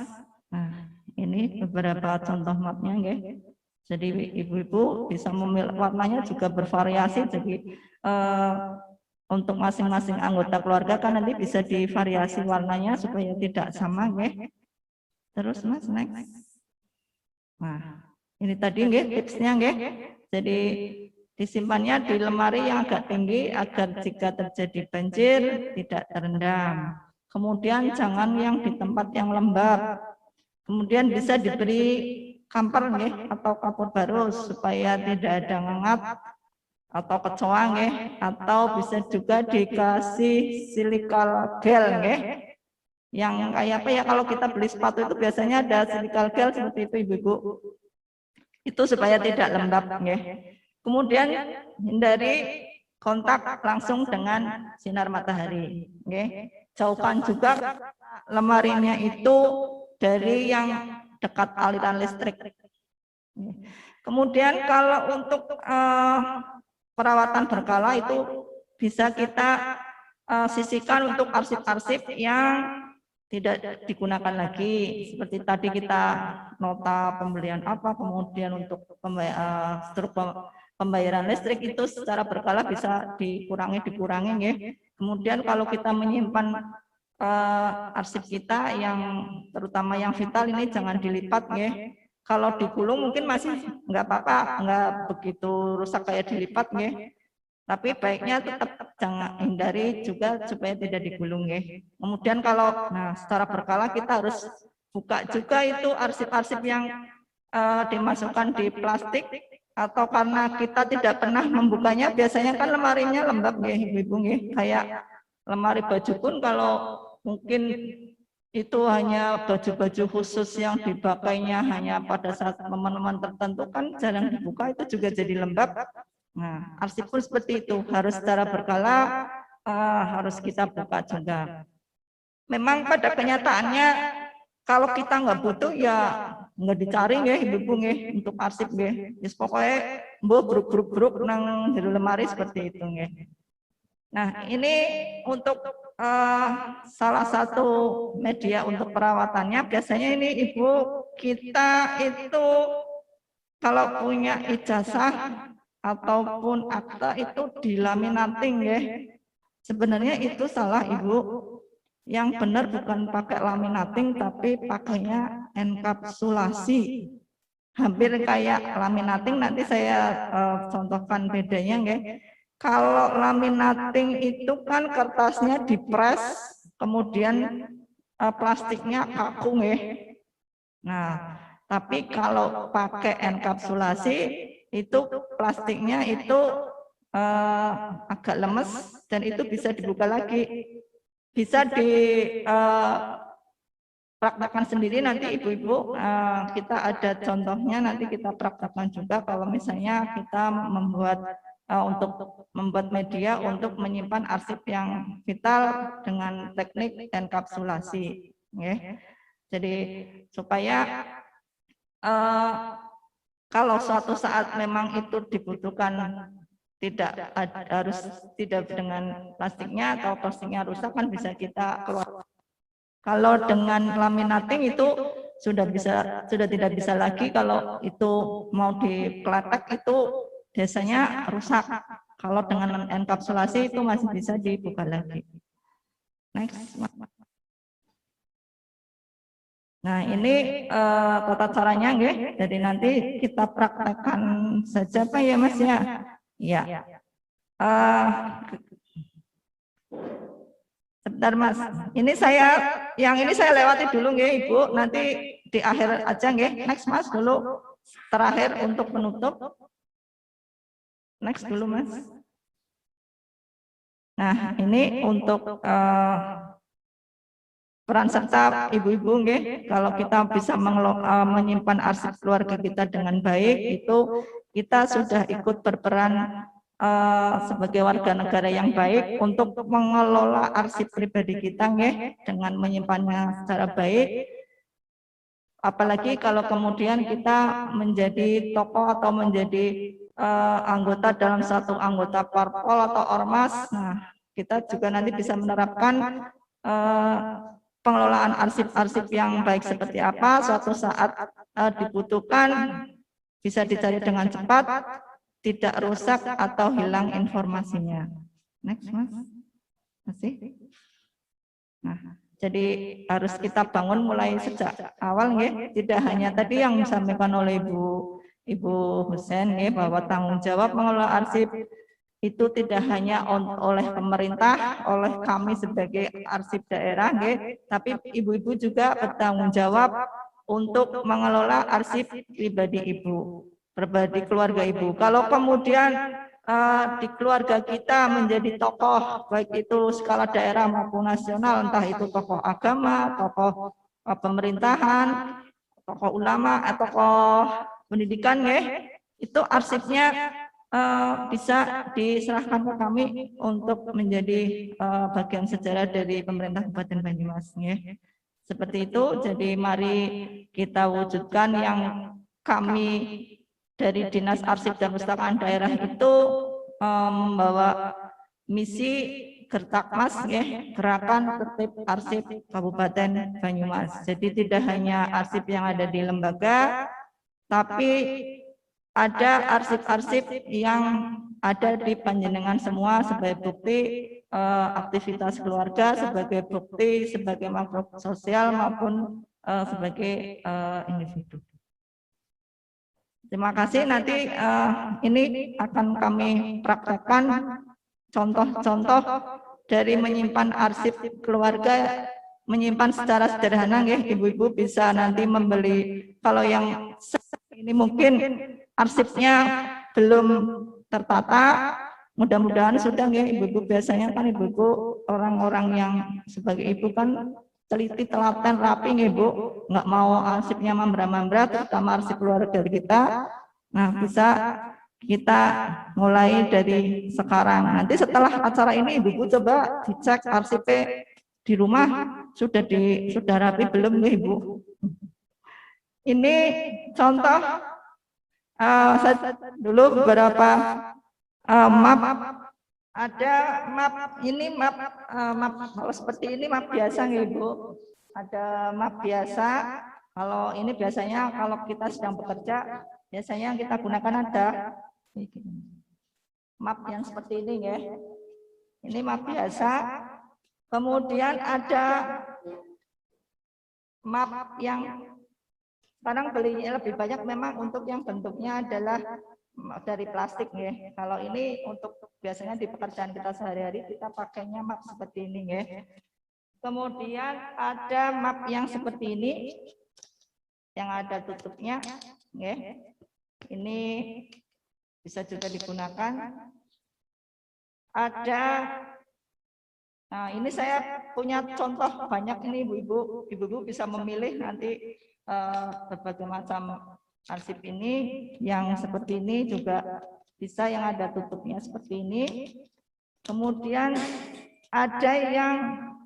Nah, ini beberapa contoh mapnya, nggih. Jadi Ibu-ibu bisa memilih, warnanya juga bervariasi. Jadi untuk masing-masing anggota keluarga kan nanti bisa divariasi warnanya supaya tidak sama, nggih. Terus, Mas, next. Nah, ini tadi, nggih, tipsnya, nggih. Jadi disimpannya di lemari yang agak tinggi agar jika terjadi banjir tidak terendam. Kemudian jangan yang di tempat yang lembab. Kemudian bisa diberi kamper, nggih, atau kapur baru supaya tidak ada ngengat atau kecoa, nggih, atau bisa juga dikasih silikal gel, nggih. Yang kayak apa ya, kalau kita beli sepatu itu biasanya ada silikal gel seperti itu, Ibu-ibu. Itu supaya tidak lembab, nggih. Kemudian hindari kontak langsung dengan sinar matahari, nggih. Jauhkan juga lemarinya itu dari yang dekat aliran listrik. Kemudian kalau untuk perawatan berkala itu bisa kita sisihkan untuk arsip-arsip yang tidak digunakan lagi. Seperti tadi kita nota pembelian apa, kemudian untuk pembayaran listrik itu secara berkala bisa dikurangi, ya. Kemudian kalau kita menyimpan arsip kita yang terutama yang vital ini jangan dilipat, ya. Kalau digulung mungkin masih nggak apa-apa, nggak begitu rusak kayak dilipat, ya. Tapi baiknya tetap jangan, hindari juga supaya tidak digulung, ya. Kemudian kalau secara berkala kita harus buka juga itu arsip-arsip yang dimasukkan di plastik, atau karena kita tidak pernah membukanya, biasanya kan lemarinya lembab, ya, Ibu-ibu, ya. Kayak lemari baju pun kalau mungkin itu hanya baju-baju khusus yang dipakainya hanya pada saat momen-momen tertentu kan jarang dibuka, itu juga jadi lembab. Nah, arsip pun seperti itu, harus secara berkala, harus kita buka juga. Memang pada kenyataannya kalau kita nggak butuh ya nggak dicari, ya, Ibu-ibu, ya, untuk arsip, ya. Yes, pokoknya bruk nang jero lemari seperti itu, ya. Nah, ini untuk salah satu media untuk perawatannya. Biasanya ini Ibu, kita itu kalau punya ijazah ataupun akta itu dilaminating, ya. Sebenarnya itu salah, Ibu. Yang benar bukan pakai laminating tapi pakainya enkapsulasi. Hampir kayak laminating, nanti saya contohkan bedanya, ya. Kalau laminating itu kan kertasnya dipres, kemudian plastiknya kaku, ya. Nah, tapi kalau pakai enkapsulasi itu plastiknya itu agak lemes dan itu bisa dibuka lagi. Bisa dipraktekkan sendiri nanti, Ibu-ibu, kita ada contohnya, nanti kita praktekkan juga kalau misalnya kita membuat untuk membuat media untuk menyimpan arsip yang vital dengan teknik enkapsulasi, ya. Jadi supaya kalau suatu saat memang itu dibutuhkan, harus tidak dengan plastiknya atau plastiknya rusak kan bisa kita keluar. Kalau dengan laminating itu sudah tidak bisa lagi, kalau itu mau dikletek itu biasanya rusak. Kalau dengan enkapsulasi itu masih bisa dibuka lagi. Next. Nah, ini tata caranya nggih. Jadi nanti kita praktekkan saja Pak ya Mas ya. Ya. Sebentar Mas. Yang ini saya lewati dulu nggih Ibu. Nanti di akhir aja nggih. Next Mas dulu. Terakhir untuk penutup. Next dulu Mas. Nah, ini untuk peran serta ibu-ibu nggih, kalau kita bisa menyimpan arsip keluarga kita dengan baik, itu kita sudah ikut berperan sebagai warga negara yang baik untuk mengelola arsip pribadi kita nggih, dengan menyimpannya secara baik. Apalagi kalau kemudian kita menjadi tokoh atau menjadi anggota dalam satu anggota parpol atau ormas, nah kita juga nanti bisa menerapkan pengelolaan arsip-arsip yang baik seperti apa, suatu saat dibutuhkan bisa dicari dengan cepat, tidak rusak atau hilang informasinya. Next Mas. Masih. Nah, jadi harus kita bangun mulai sejak awal nggih, tidak hanya tadi yang disampaikan oleh Ibu Husen nggih, bahwa tanggung jawab mengelola arsip itu tidak hanya oleh pemerintah, oleh kami sebagai arsip daerah, tapi ibu-ibu juga bertanggung jawab untuk mengelola arsip pribadi ibu, pribadi keluarga ibu. Kalau kemudian di keluarga kita menjadi tokoh, baik itu skala daerah maupun nasional, entah itu tokoh agama, tokoh pemerintahan, tokoh ulama, atau tokoh pendidikan, itu arsipnya bisa diserahkan ke kami untuk menjadi bagian sejarah dari pemerintah Kabupaten Banyumas. Seperti itu, jadi mari kita wujudkan yang kami dari Dinas Arsip dan Perpustakaan Daerah itu membawa misi Gertakmas, Gerakan Tertib Arsip Kabupaten Banyumas. Jadi tidak hanya arsip yang ada di lembaga, tapi ada arsip-arsip yang ada di panjenengan semua sebagai bukti aktivitas keluarga, sebagai bukti sebagai makhluk sosial maupun sebagai individu. Terima kasih. Nanti ini akan kami praktekkan contoh-contoh dari menyimpan arsip keluarga, menyimpan secara sederhana, ibu-ibu bisa nanti membeli. Kalau yang ini mungkin arsipnya belum tertata, mudah-mudahan sudah ya ibu-ibu. Biasanya kan ibu-ibu orang-orang yang sebagai ibu kan teliti, telaten, rapi ibu, nggak mau arsipnya mambra-mambra, terutama arsip keluarga kita. Nah, bisa kita mulai dari sekarang. Nanti setelah acara ini ibu-ibu coba dicek arsipnya di rumah sudah rapi belum ya ibu. Ini contoh dulu beberapa map. Ada map ini, map kalau seperti ini map biasa nih Ibu. Ada map biasa. Kalau ini biasanya kalau kita sedang bekerja, biasanya yang kita gunakan ada map yang seperti ini ya. Ini map biasa. Kemudian ada map yang sekarang belinya lebih banyak memang untuk yang bentuknya adalah dari plastik ya. Kalau ini untuk biasanya di pekerjaan kita sehari-hari kita pakainya map seperti ini ya. Kemudian ada map yang seperti ini yang ada tutupnya ya. Ini bisa juga digunakan. Ada, nah ini saya punya contoh banyak ini ibu-ibu bisa memilih nanti berbagai macam arsip ini. Yang seperti ini juga bisa, yang ada tutupnya seperti ini. Kemudian ada yang,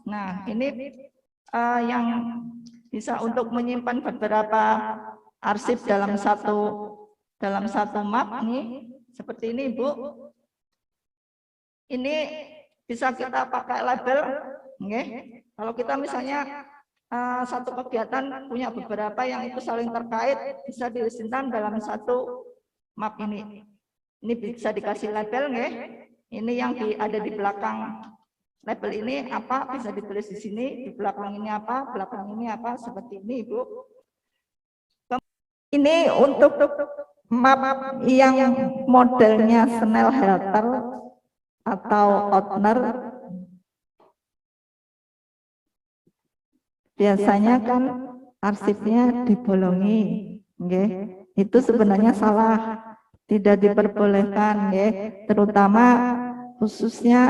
nah ini yang bisa untuk menyimpan beberapa arsip dalam satu dalam satu map nih seperti ini Ibu. Ini bisa kita pakai label, nggih. Kalau kita misalnya satu kegiatan punya beberapa yang itu saling terkait, bisa disimpan dalam satu map ini. Ini bisa dikasih label, nggih. Ini yang ada di belakang label ini apa, bisa ditulis di sini. Di belakang ini apa, belakang ini apa, seperti ini, Ibu. Ini untuk map yang modelnya Snellhalter atau Ortner. Biasanya kan arsipnya dibolongi, nggih. Itu sebenarnya salah, tidak diperbolehkan, nggih. Terutama khususnya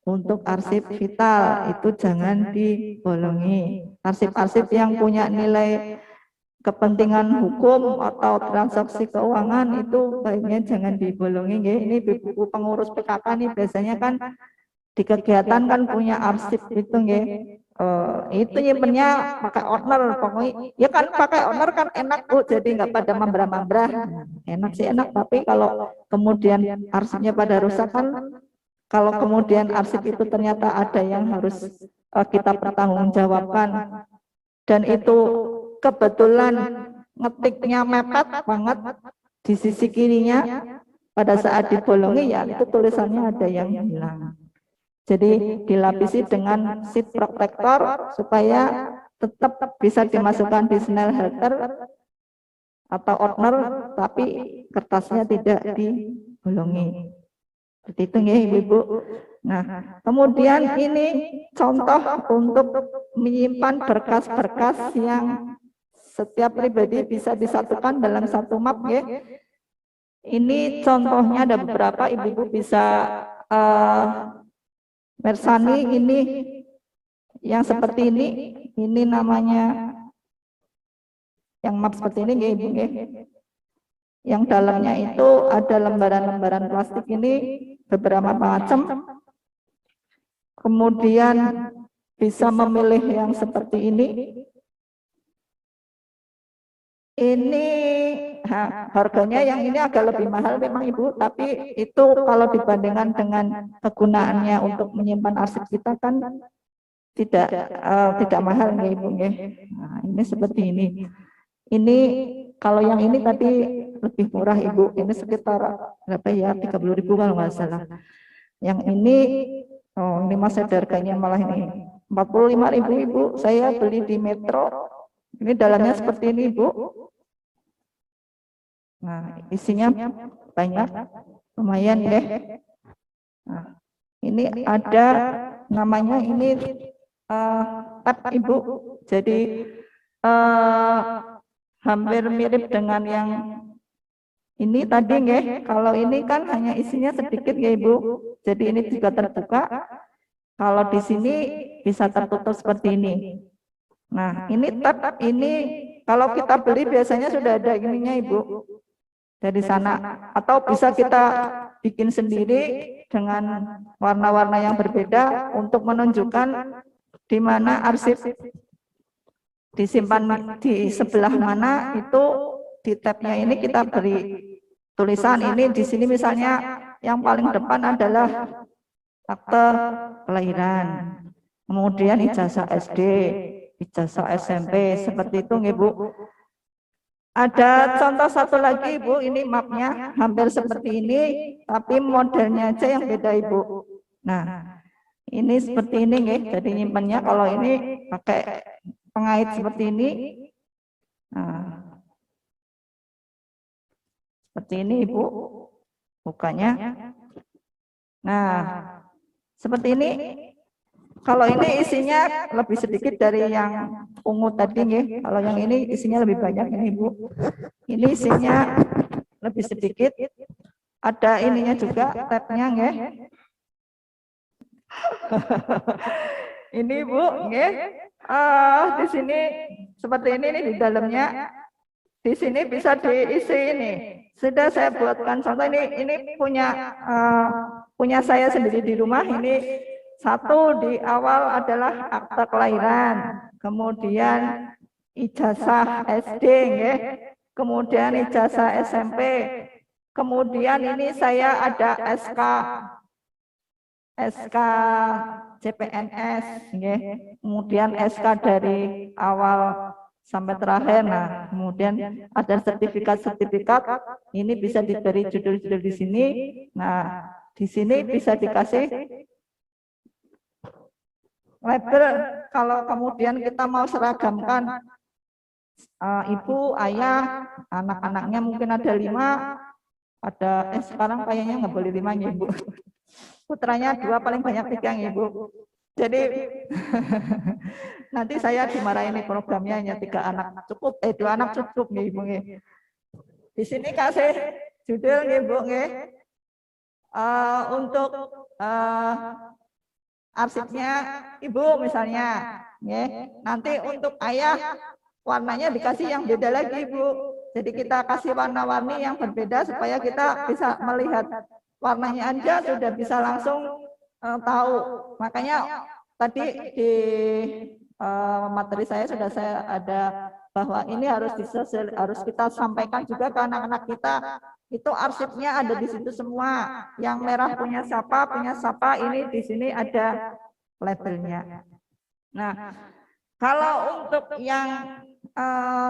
untuk arsip vital itu jangan dibolongi. Arsip-arsip yang punya nilai kepentingan hukum atau transaksi keuangan itu baiknya jangan dibolongi, nggih. Ini buku pengurus PKK nih biasanya kan di kegiatan kan punya arsip itu, nggih. Itu nyimpennya pakai owner, pokoknya ya kan pakai owner kan enak Bu, jadi nggak pada mambrah-mambrah. Enak sih enak, tapi kalau kemudian arsipnya pada rusak kan, kalau kemudian arsip itu ternyata ada yang harus kita pertanggungjawabkan dan itu kebetulan ngetiknya mepet banget di sisi kirinya, pada saat dibolongi ya itu tulisannya ada yang hilang. Jadi dilapisi dengan sheet protector supaya tetap bisa dimasukkan di Snellhalter atau Ortner, tapi kertasnya tidak dibolongi. Seperti itu ya Ibu. Nah, kemudian ini contoh untuk menyimpan berkas-berkas yang setiap pribadi bisa disatukan dalam satu map ya. Ini contohnya ada beberapa, Ibu bisa Mersani ini yang seperti ini namanya yang map seperti ini ya Ibu ya. Yang dalamnya itu ada lembaran-lembaran plastik ini beberapa macam. Kemudian bisa memilih yang seperti ini. Ini harganya yang ini agak lebih mahal memang Ibu, tapi itu kalau dibandingkan dengan kegunaannya untuk menyimpan arsip kita kan tidak mahal ya Ibu ya. Nah, ini seperti ini. Ini kalau yang ini tadi lebih murah Ibu, ini sekitar berapa ya, 30.000 kalau nggak salah. Yang ini masih ada harganya malah ini 45.000 Ibu, saya beli di Metro. Ini dalamnya seperti ini Ibu. Nah, isinya banyak, lumayan deh. Nah, ini ada namanya ini tab Ibu. Jadi hampir mirip dengan yang ini tadi nggih. Kalau ini kan hanya isinya sedikit ya Ibu. Jadi ini juga terbuka. Kalau di sini bisa tertutup seperti ini. Nah, ini tab ini kalau kita beli biasanya sudah ada ininya Ibu. Dari sana, atau bisa kita bikin sendiri dengan warna-warna yang berbeda untuk menunjukkan di mana arsip disimpan di sebelah mana. Itu di tabnya ini kita beri tulisan ini. Di sini misalnya yang paling depan adalah akte kelahiran, kemudian ijazah SD, ijazah SMP, seperti itu nggih Bu. Ada contoh satu lagi Ibu, ini mapnya hampir seperti ini, tapi modelnya aja yang beda Ibu. Nah, ini seperti ini nggih, jadi nyimpannya kalau ini pakai pengait seperti ini. Nah, seperti ini Ibu, bukanya. Nah, seperti ini. Kalau ini isinya lebih sedikit dari yang ungu tadi nggih. Kalau yang ini isinya lebih banyak ini Ibu. Ini isinya lebih sedikit. Ada ininya juga tabnya nggih. Ini Bu nggih. Di sini seperti ini nih di dalamnya. Di sini bisa diisi ini. Sudah saya buatkan contoh ini punya saya sendiri di rumah ini. Satu di awal adalah akta kelahiran, kemudian ijazah SD, nggih. kemudian ijazah SMP, kemudian ini saya ada SK CPNS, kemudian SK dari awal sampai terakhir. Nah, kemudian ada sertifikat-sertifikat, ini bisa diberi judul-judul di sini. Nah, di sini bisa dikasih label. Kalau kemudian kita mau seragamkan, ibu, ayah, anak-anaknya mungkin ada 5, sekarang kayaknya nggak boleh 5 ya, Ibu. Putranya 2, paling banyak 3 ya, Ibu. Jadi nanti saya dimarahin nih, programnya hanya 3 anak cukup, 2 anak cukup nih, Ibu. Di sini kasih judul nih, Ibu. Untuk arsipnya Ibu misalnya, nanti untuk ayah warnanya dikasih yang beda lagi, Ibu. Jadi kita kasih warna-warni yang berbeda supaya kita bisa melihat warnanya aja sudah bisa langsung tahu. Makanya tadi di materi saya sudah saya ada bahwa ini harus kita sampaikan juga ke anak-anak kita. Itu arsipnya ada di situ semua. Yang merah punya siapa, ini di sini ada labelnya. Nah, kalau untuk yang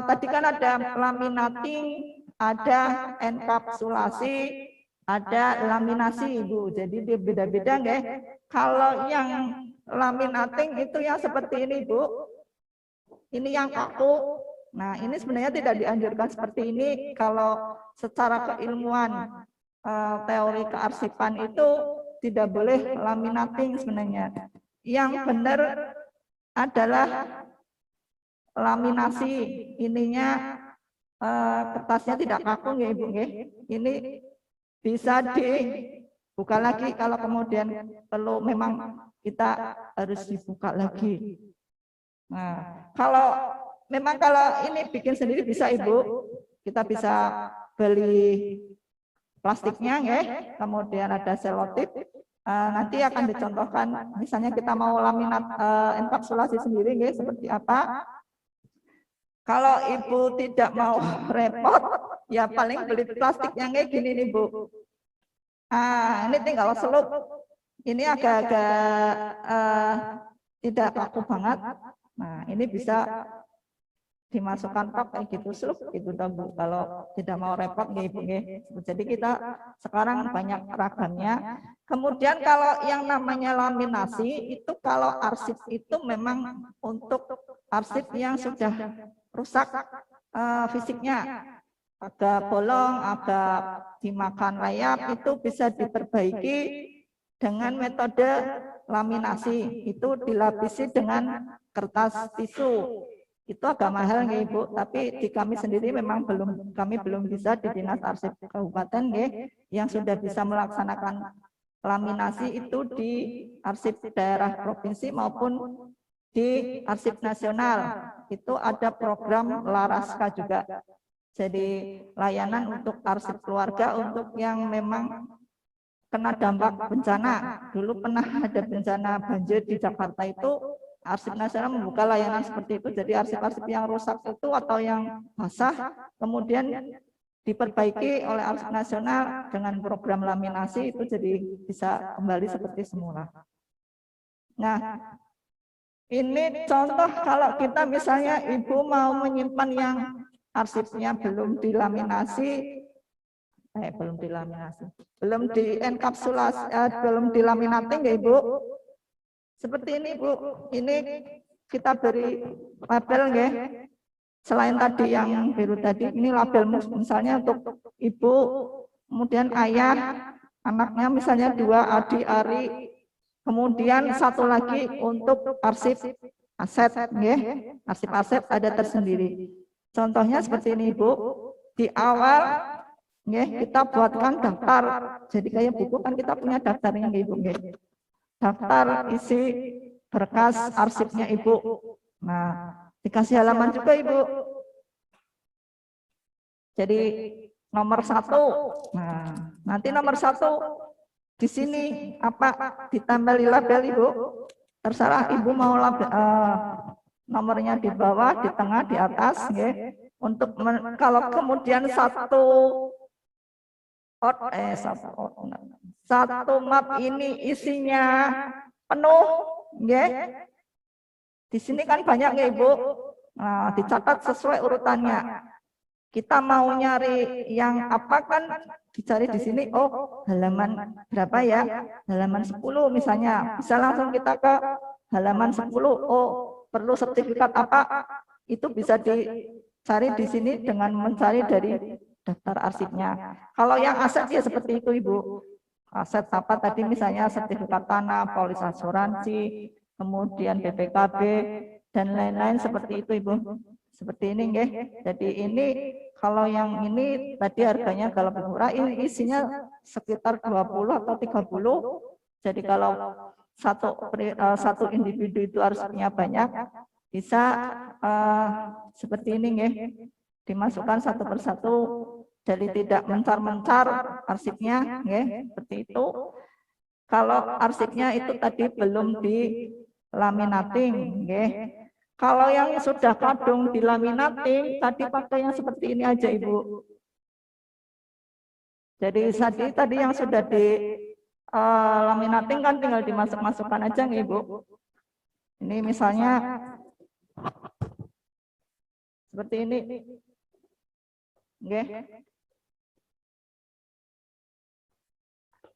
tadi kan ada laminating, ada enkapsulasi, ada laminasi, Ibu. Jadi dia beda-beda, nggih. Kalau yang laminating itu yang seperti ini, Bu. Ini yang kaku. Nah, ini sebenarnya tidak dianjurkan seperti ini. Kalau secara keilmuan teori kearsipan itu tidak boleh laminating sebenarnya. Yang benar adalah laminasi. Ininya kertasnya tidak kaku, ya, Ibu. Ini bisa dibuka lagi kalau kemudian perlu, memang kita harus dibuka lagi. Nah, kalau ini bikin sendiri bisa, Ibu. Kita bisa beli plastiknya, kemudian ada selotip. Nanti akan dicontohkan, misalnya kita mau laminat enkapsulasi sendiri, seperti apa. Kalau Ibu tidak mau repot, ya paling beli plastik yang kayak gini nih, Bu. Ini tinggal selup. Ini agak-agak tidak kaku banget. Nah, ini bisa dimasukkan tok kayak gitu, selup gitu, Bu. Kalau tidak mau repot, Ibu. Jadi kita sekarang banyak ragamnya. Kemudian kalau yang namanya laminasi itu, kalau arsip itu memang untuk arsip yang sudah rusak fisiknya, agak bolong, agak dimakan rayap, itu bisa diperbaiki dengan metode laminasi. Itu dilapisi dengan kertas tisu. Itu agak mahal, Ibu, tapi di kami sendiri memang kami belum bisa di Dinas Arsip Kabupaten, yang sudah bisa melaksanakan laminasi itu di arsip daerah provinsi maupun di arsip nasional. Itu ada program Laraska juga. Jadi layanan untuk arsip keluarga untuk yang memang kena dampak bencana. Dulu pernah ada bencana banjir di Jakarta, itu arsip nasional membuka layanan seperti itu. Jadi arsip-arsip yang rusak itu atau yang basah kemudian diperbaiki oleh arsip nasional dengan program laminasi, itu jadi bisa kembali seperti semula. Nah, ini contoh kalau kita misalnya Ibu mau menyimpan yang arsipnya belum dilaminasi, belum dienkapsulasi, belum dilaminating, ya, Ibu. Seperti ini, Bu. Ini kita beri label, nggih. Selain tadi yang biru tadi, ini label misalnya untuk Ibu, kemudian ayah, anaknya misalnya 2, Adi, Ari. Kemudian satu lagi untuk arsip aset, arsip aset ada tersendiri. Contohnya seperti ini, Bu. Di awal, kita buatkan daftar. Jadi kayak buku kan kita punya daftarnya, Ibu. Daftar isi berkas arsipnya Ibu. Nah, dikasih halaman juga, Ibu. Jadi nomor 1. Nah, nanti nomor 1. Di sini apa ditambali label, Ibu, terserah Ibu mau label, nomornya di bawah, di tengah, di atas, untuk kalau kemudian satu map ini isinya penuh, ya. Di sini kan banyak ya Ibu. Nah, dicatat sesuai urutannya. Kita mau nyari yang apa kan dicari di sini. Oh, halaman berapa ya? Halaman 10 misalnya. Bisa langsung kita ke halaman 10. Oh, perlu sertifikat apa? Itu bisa dicari di sini dengan mencari dari daftar arsipnya. Kalau yang aset ya seperti itu Ibu. Aset apa tadi misalnya sertifikat tanah, polis asuransi, kemudian BPKB dan lain-lain seperti itu Ibu. Seperti ini nggih. Jadi ini kalau yang ini tadi harganya kalau murah ini isinya sekitar 20 atau 30. Jadi kalau satu individu itu arsipnya banyak, bisa seperti ini nggih. Dimasukkan satu persatu. Jadi tidak mencar-mencar arsipnya, ya, seperti itu. Kalau arsipnya itu tadi belum dilaminating, ya. Kalau yang sudah kadung dilaminating, tadi pakai yang seperti ini aja, Ibu. Jadi tadi yang sudah dilaminating kan tinggal dimasukkan aja, nih, Ibu. Ini misalnya seperti ini, ya.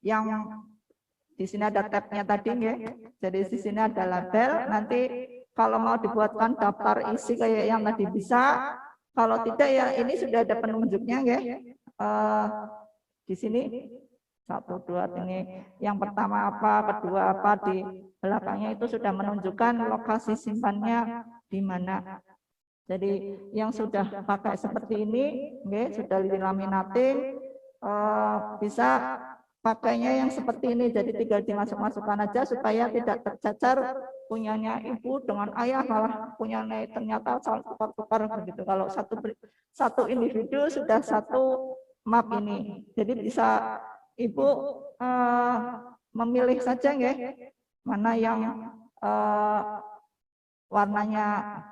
Yang di sini ada tabnya tadi ya. Jadi di sini ada label. Nanti kalau mau dibuatkan daftar isi kayak yang tadi bisa. Kalau tidak ya ini sudah ada penunjuknya ya. Di sini 1, 2 ini. Yang pertama apa, kedua apa, di belakangnya itu sudah menunjukkan lokasi simpannya di mana. Jadi yang sudah pakai seperti ini, ya, sudah dilaminating, bisa pakainya yang seperti ini, jadi tinggal dimasukkan aja supaya tidak tercacar punyanya ibu dengan ayah malah punyanya ternyata saling tukar-tukar begitu. Kalau satu individu sudah satu map ini, jadi bisa ibu memilih saja ya mana yang warnanya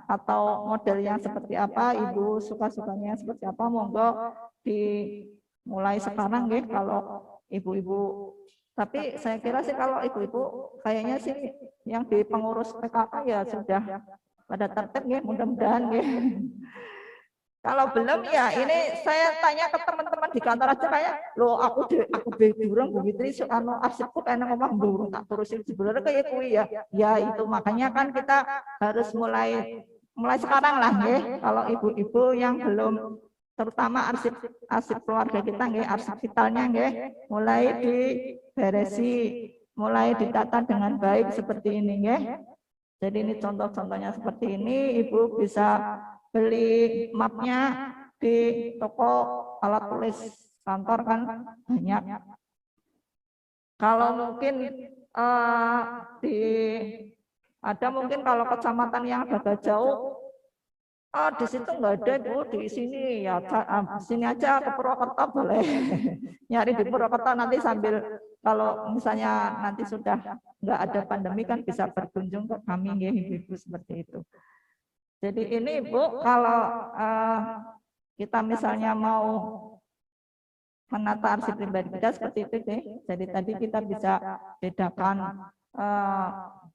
atau model yang seperti apa, ibu suka-sukanya seperti apa, monggo dimulai sekarang ya kalau ibu-ibu. Tapi saya kira sih kalau ibu-ibu kayaknya sih yang di pengurus PKK ya sudah pada tertib ya, mudah-mudahan ya. Kalau belum ya ini saya tanya ke teman-teman di kantor aja kayak, loh aku burung begitu anu arsipku kayak ngomong burung tak terusin sebenarnya kayak kui ya. Ya itu makanya kan kita harus mulai sekarang lah ya. Kalau ibu-ibu yang belum, terutama arsip keluarga kita nggih, arsip vitalnya nggih, mulai diberesi, mulai ditata dengan baik seperti ini nggih. Jadi ini contoh-contohnya seperti ini, ibu bisa beli mapnya di toko alat tulis kantor kan banyak. Kalau mungkin ada mungkin kalau kecamatan yang agak jauh, di situ nggak ada Bu, di sini ya sini aja ke Purwokerto boleh. Nyari di Purwokerto nanti sambil kalau misalnya nanti sudah nggak ada pandemi kan bisa berkunjung ke kami ya ibu-ibu seperti itu. Jadi ini Bu, kalau kita misalnya mau menata arsip pribadi kita seperti itu deh. Jadi tadi kita bisa bedakan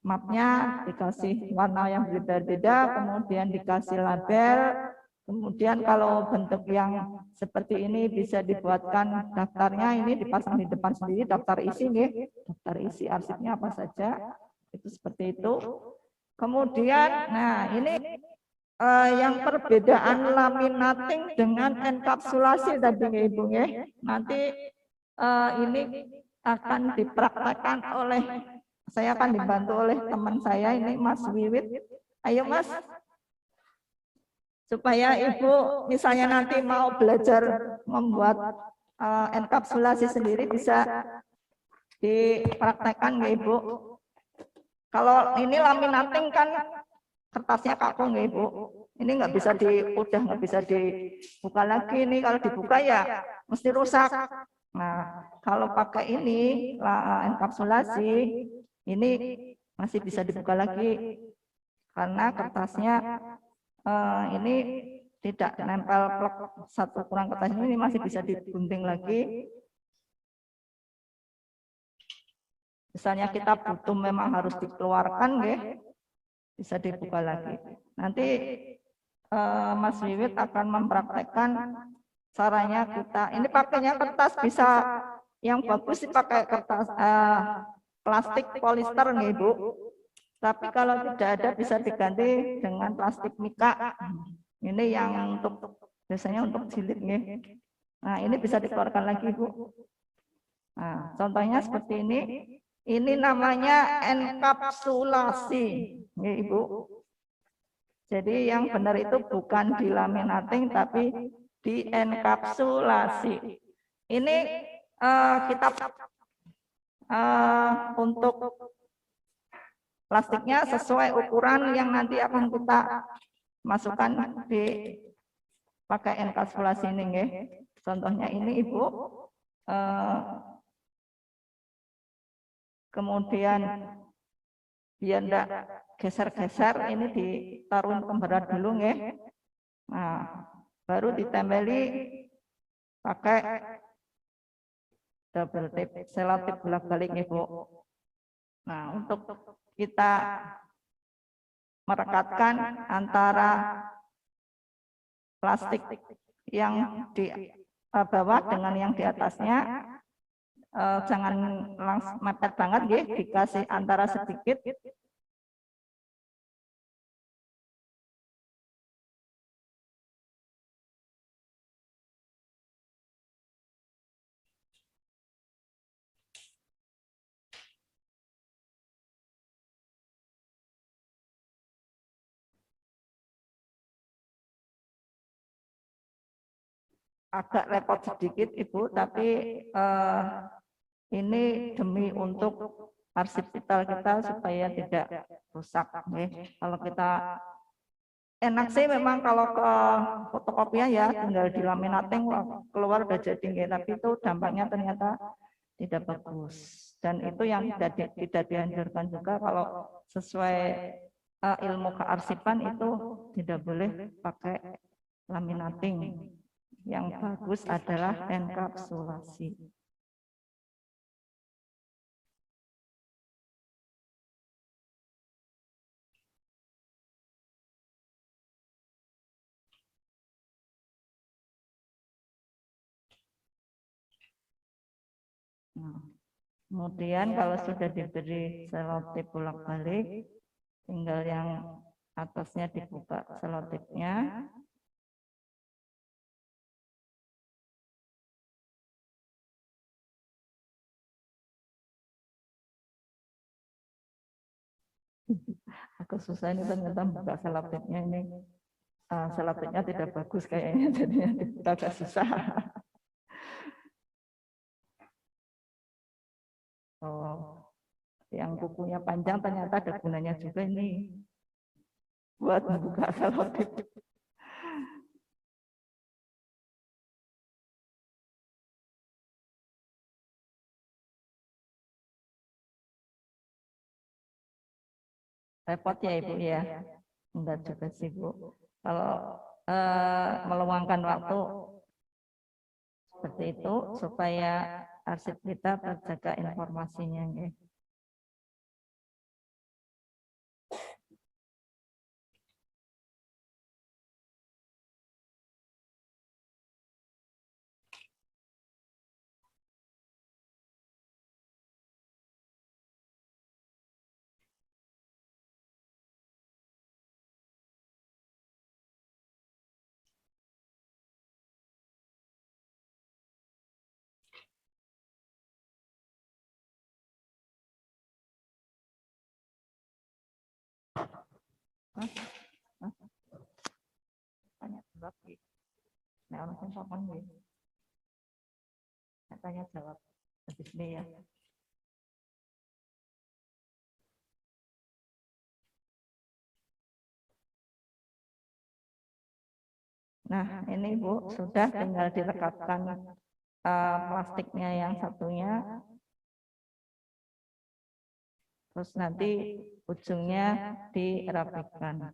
mapnya, dikasih warna yang berbeda-beda, kemudian dikasih label, kemudian kalau bentuk yang seperti ini bisa dibuatkan daftarnya, ini dipasang di depan sendiri, daftar isi nih, daftar isi arsipnya apa saja, itu seperti itu. Kemudian, nah ini yang perbedaan laminating dengan enkapsulasi tadi Ibu ya. Nanti ini akan dipraktekkan oleh, saya akan dibantu oleh teman saya ini Mas Wiwit. Ayo Mas, supaya Ibu misalnya nanti mau belajar membuat enkapsulasi sendiri bisa dipraktekkan ya Ibu. Kalau ini laminating kan kertasnya kaku nggak Ibu, ini nggak bisa nggak bisa dibuka lagi nih, kalau dibuka ya mesti rusak. Nah kalau pakai ini enkapsulasi ini masih bisa dibuka lagi karena kertasnya ini tidak nempel plek satu kurang kertas ini masih bisa digunting lagi. Misalnya kita butuh memang harus dikeluarkan, bisa dibuka lagi. Nanti Mas Wiwit akan mempraktekkan caranya kita. Ini pakainya kertas bisa yang bagus dipakai kertas plastik polister nih Bu. Tapi kalau tidak ada bisa diganti dengan plastik mika. Ini yang untuk biasanya untuk jilid nih. Nah ini bisa dikeluarkan lagi Bu. Nah contohnya seperti ini. Ini namanya enkapsulasi, ya, Ibu. Jadi yang benar itu bukan dilaminating tapi di enkapsulasi. Ini kita untuk plastiknya sesuai ukuran yang nanti akan kita masukkan di pakai enkapsulasi ini, ya. Contohnya ini Ibu. Kemudian biar enggak geser-geser ini ditaruh pemberat dulu ya. Nah, baru ditempeli pakai double tape, selotip bolak-balik nih Bu. Nah, untuk kita merekatkan antara plastik yang di bawah dengan yang di atasnya. Jangan langsung mepet banget ya, dikasih antara sedikit. Agak repot sedikit Ibu, tapi ini demi untuk arsip digital kita supaya tidak rusak. Kalau kita enak sih memang kalau ke fotokopian ya tinggal dilaminating keluar udah jadi, tapi itu dampaknya ternyata tidak bagus. Dan itu yang tidak dianjurkan juga kalau sesuai ilmu kearsipan itu tidak boleh pakai laminating. Yang bagus adalah enkapsulasi. Nah, kemudian kalau sudah diberi selotip bolak-balik, tinggal yang atasnya dibuka selotipnya. Aku susah ini ternyata buka selotipnya ini. Selotipnya tidak bagus kayaknya, jadinya dibuka agak susah. Oh, yang kukunya panjang ternyata ada gunanya juga ini buat membuka selotip. Repot ya Ibu ya, enggak juga sih Bu. Kalau meluangkan waktu seperti itu supaya arsip kita terjaga informasinya. Ya. Tanya jawab gitu. Nah, orang yang sopan gitu. Tanya jawab. Habis ini ya. Nah, ini Bu, sudah tinggal dilekatkan plastiknya yang satunya. Terus nanti ujungnya dirapikan.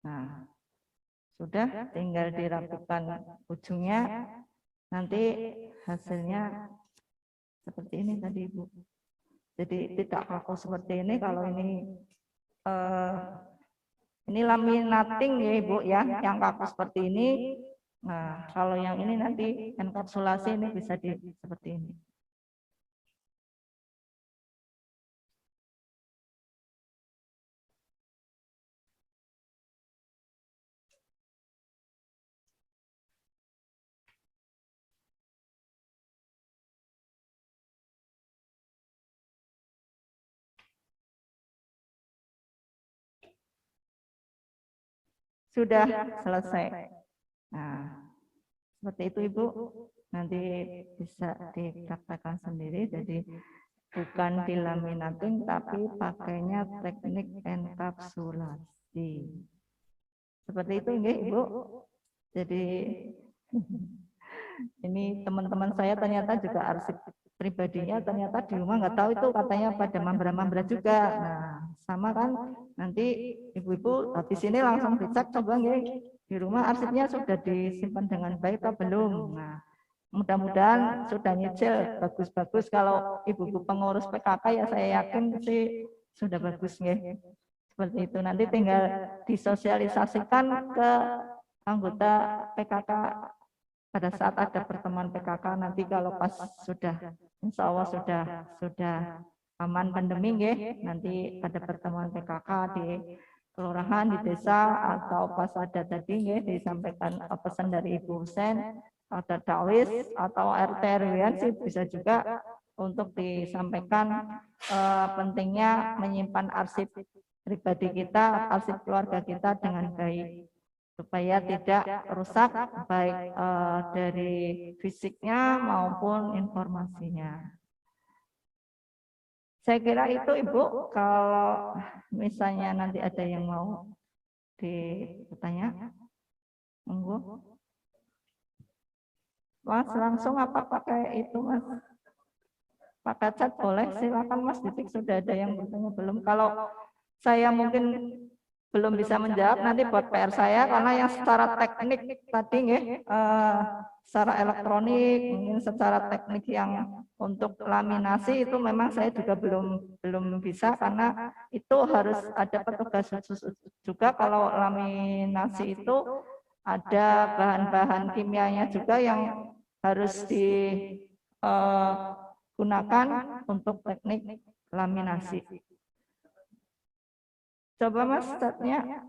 Nah, sudah tinggal dirapikan ujungnya, nanti hasilnya seperti ini tadi Ibu. Jadi tidak kaku seperti ini. Kalau ini laminating ya Ibu ya, yang kaku seperti ini. Nah, kalau yang ini nanti enkapsulasi ini bisa seperti ini. Sudah selesai. Nah, seperti itu Ibu. Nanti bisa dipraktekkan sendiri. Jadi bukan dilaminating tapi pakainya teknik enkapsulasi. Seperti itu nggih, Ibu. Jadi ini teman-teman saya ternyata juga arsip pribadinya ternyata di rumah nggak tahu itu katanya pada mambra-mambra juga. Nah, sama kan nanti ibu-ibu habis ini langsung dicek coba nggih di rumah arsipnya sudah disimpan dengan baik atau belum. Nah, mudah-mudahan sudah nyicil bagus-bagus. Kalau ibu-ibu pengurus PKK ya saya yakin sih sudah bagus nggih. Seperti itu nanti tinggal disosialisasikan ke anggota PKK pada saat ada pertemuan PKK nanti kalau pas sudah insya Allah sudah aman pandemi nggih, nanti pada pertemuan PKK di kelurahan di desa atau pas ada tadi nggih disampaikan pesan dari Ibu Husen ada dawis atau RT RW sih bisa juga untuk disampaikan pentingnya menyimpan arsip pribadi kita, arsip keluarga kita dengan baik supaya tidak rusak baik dari fisiknya maupun informasinya. Saya kira itu Ibu, kalau misalnya nanti ada yang mau ditanya, monggo. Mas langsung apa pakai itu Mas? Pakai chat boleh, silakan Mas Didik sudah ada yang bertanya belum? Kalau saya mungkin belum bisa menjawab nanti buat PR saya karena yang secara teknik tadi nggih secara elektronik mungkin secara teknik yang untuk laminasi itu memang saya juga belum bisa karena itu harus ada petugas khusus juga. Kalau laminasi itu ada bahan-bahan kimianya juga yang harus digunakan untuk teknik laminasi. Coba Mas startnya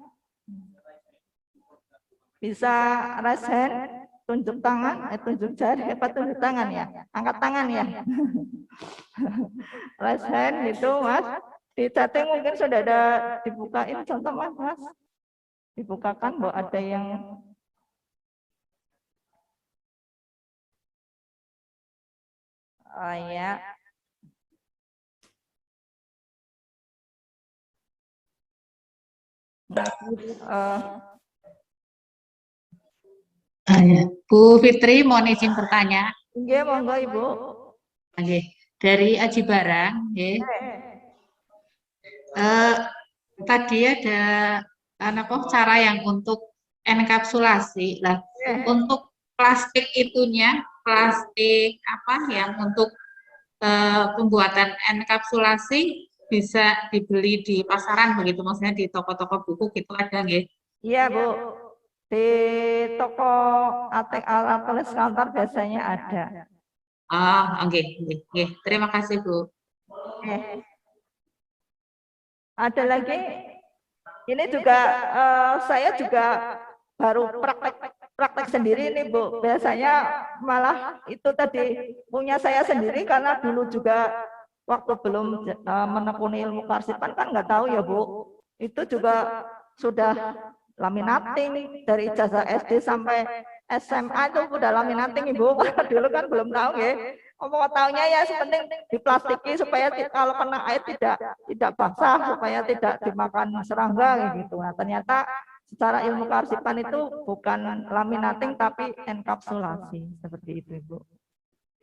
bisa raise hand, tunjuk tangan, tunjuk jari, apa tunjuk tangan ya, angkat tangan ya. Raise hand itu Mas, di chatting mungkin sudah ada dibukain contoh Mas, dibukakan bahwa ada yang ya. Bu Fitri mohon izin bertanya. Iya, monggo Ibu. Oke, dari Aji Barang. Tadi ada cara yang untuk enkapsulasi lah. Untuk plastik itunya, plastik apa yang untuk pembuatan enkapsulasi bisa dibeli di pasaran begitu, maksudnya di toko-toko buku gitu ada nggih? Iya Bu, di toko alat tulis kantor biasanya ada. Oke. Terima kasih Bu. Ada lagi, ini juga saya juga baru praktek sendiri nih Bu. Biasanya malah itu tadi punya saya sendiri karena dulu juga waktu belum menekuni ilmu kearsipan kan nggak tahu ya Bu. Itu juga sudah laminating dari ijazah SD sampai SMA itu udah laminating Ibu. Dulu kan belum tahu ya. Mau tahunya ya sepenting diplastiki supaya kalau kena air tidak basah, supaya tidak dimakan serangga gitu. Nah ternyata secara ilmu kearsipan itu bukan laminating tapi enkapsulasi seperti itu Ibu.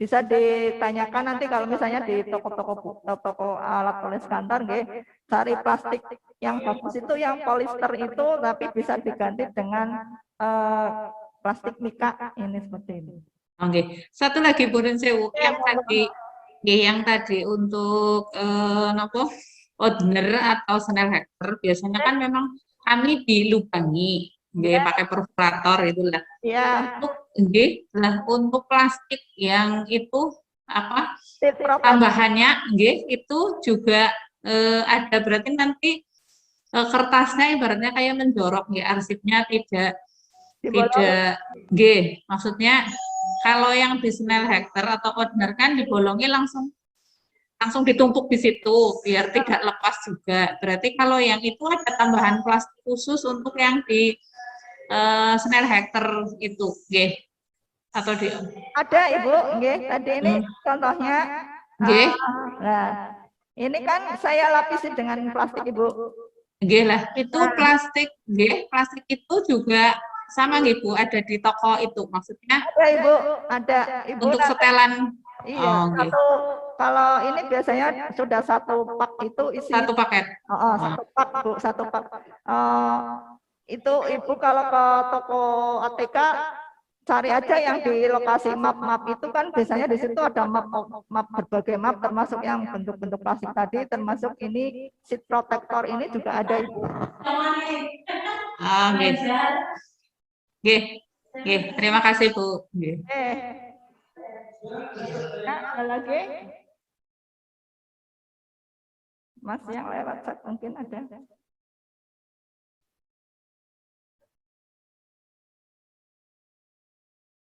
bisa ditanyakan nanti kalau misalnya di toko alat tulis kantor nggih, cari plastik yang bagus itu yang polister itu tapi bisa diganti dengan plastik mika ini seperti ini. Oke, satu lagi Bu Sewu yang tadi untuk nopo Odner atau Snell Hacker biasanya kan memang kami dilubangi nggih pakai perforator itulah. Iya. Untuk plastik yang itu apa tambahannya nggih itu juga ada berarti nanti kertasnya ibaratnya kayak menjorok nggih arsipnya tidak nggih maksudnya kalau yang di Snell Hacker atau Odner kan dibolongi langsung ditumpuk di situ biar tidak lepas juga. Berarti kalau yang itu ada tambahan plastik khusus untuk yang di Snell Hacker itu, nggih. Atau di ada Ibu, nggih. Tadi ini contohnya. Nggih. Nah, ini kan saya lapisi dengan plastik Ibu. Nggih lah, itu plastik, nggih. Plastik itu juga sama nggih Bu, ada di toko itu maksudnya. Ada Ibu, ada Ibu. Untuk setelan. Iya, kalau ini biasanya sudah satu pak itu isi. Satu paket. Satu pak Bu, satu pak. Itu Ibu kalau ke toko ATK cari aja yang di lokasi map itu kan biasanya di situ ada map berbagai map termasuk yang bentuk-bentuk plastik tadi termasuk ini seat protector ini juga ada Ibu. Nggih, terima kasih Bu. Nggih. Ada lagi? Mas yang lewat chat mungkin ada.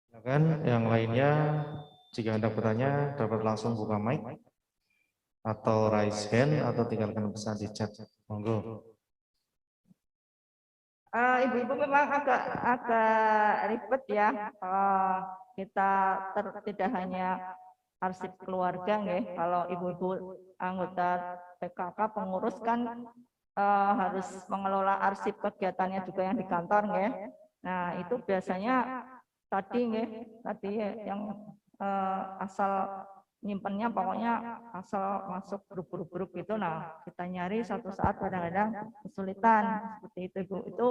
Silakan yang lainnya jika Anda bertanya dapat langsung buka mic atau raise hand atau tinggalkan pesan di chat. Monggo. Ibu-ibu memang agak ribet ya. Kita tidak hanya arsip keluarga nggih. Kalau ibu-ibu anggota PKK pengurus kan harus mengelola arsip kegiatannya juga yang di kantor nggih. Nah, itu biasanya tadi yang asal nyimpennya pokoknya asal masuk grup-grup gitu. Nah, kita nyari suatu saat kadang-kadang kesulitan seperti itu Ibu. Itu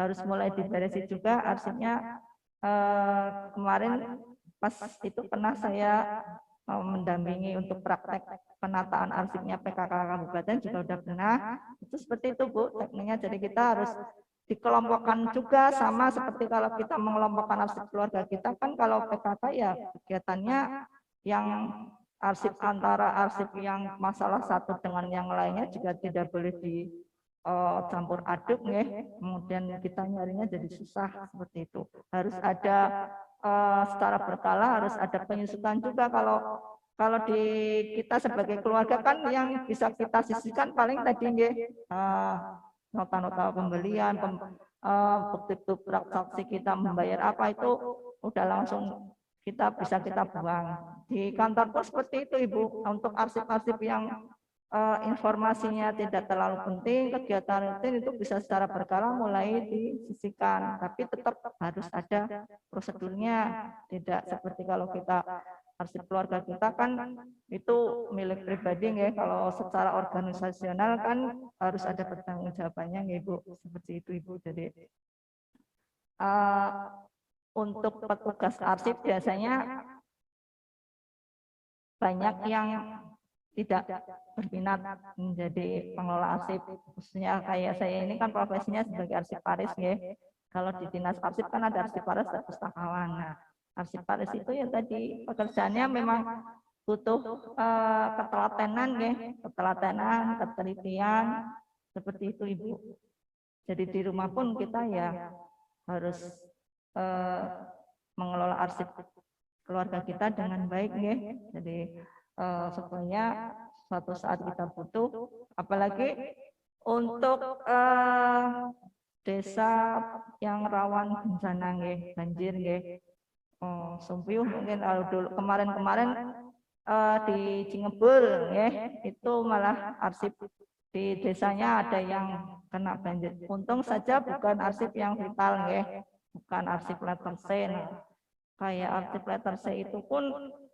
harus mulai diberesi juga arsipnya. Kemarin pas itu pernah saya mendampingi untuk praktek penataan arsipnya PKK Kabupaten juga udah pernah. Itu seperti itu Bu tekniknya. Jadi kita harus dikelompokkan juga sama seperti kalau kita mengelompokkan arsip keluarga kita kan kalau PKK ya kegiatannya yang arsip antara arsip yang masalah satu dengan yang lainnya juga tidak boleh dicampur aduk ya. Kemudian kita nyarinya jadi susah seperti itu. Harus ada secara berkala harus ada penyusutan juga kalau di kita sebagai keluarga kan yang bisa kita sisihkan paling tadi nggih nota-nota pembelian, bukti-bukti transaksi kita membayar apa itu udah langsung bisa kita buang. Di kantor pun seperti itu Ibu. Untuk arsip-arsip yang informasinya tidak terlalu penting, kegiatan rutin itu bisa secara berkala mulai disisihkan. Tapi tetap harus ada prosedurnya. Tidak seperti kalau kita arsip keluarga kita kan itu milik pribadi ya. Kalau secara organisasional kan harus ada pertanggungjawabannya ya Ibu. Seperti itu Ibu. Jadi untuk petugas arsip biasanya banyak yang tidak berminat menjadi pengelola arsip. Khususnya kayak saya ini kan profesinya sebagai arsiparis ya. Kalau di dinas arsip kan ada arsiparis dan pustakawan. Nah, arsiparis itu ya tadi pekerjaannya memang butuh ketelatenan ya, ketelatenan, ketelitian seperti itu Ibu. Jadi di rumah pun kita ya harus mengelola arsip keluarga kita dengan baik ya. Jadi supaya suatu saat kita butuh, apalagi untuk desa yang rawan bencana nggih, banjir nggih. Sumpiyuh mungkin dulu kemarin-kemarin di Cingebul ya, itu malah arsip di desanya ada yang kena banjir. Untung saja bukan arsip yang vital ya, bukan arsip letter C. Kayak arsip letter C itu pun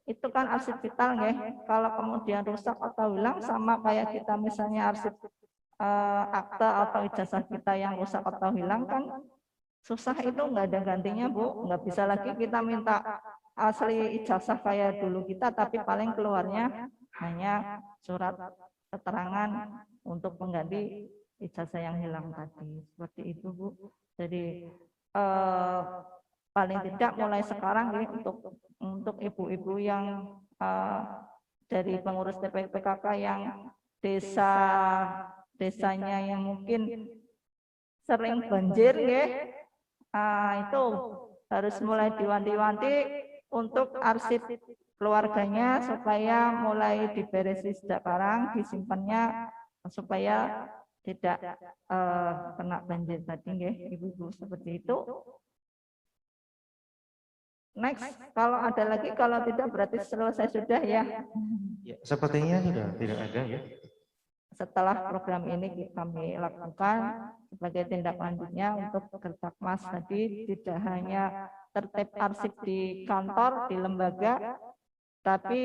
itu kan arsip vital nggih. Kalau kemudian rusak atau hilang sama kayak kita misalnya arsip akta atau ijazah kita yang rusak atau hilang kan susah, itu nggak ada gantinya Bu. Nggak bisa lagi kita minta asli ijazah kayak dulu kita, tapi paling keluarnya hanya surat keterangan untuk mengganti ijazah yang hilang tadi. Seperti itu Bu. Jadi paling tidak mulai sekarang ya, untuk ibu-ibu yang dari pengurus TPPKK yang desanya yang mungkin sering banjir ya, itu harus mulai diwanti-wanti untuk arsip keluarganya supaya mulai diberesi sejak sekarang, disimpannya supaya tidak kena banjir tadi ya, ibu-ibu, seperti itu. Next, kalau ada lagi, kalau tidak berarti selesai sudah ya. Ya, sepertinya sudah tidak ada ya. Setelah program ini kami lakukan sebagai tindak lanjutnya untuk Kertakmas tadi, tidak hanya tertib arsip di kantor, di lembaga, tapi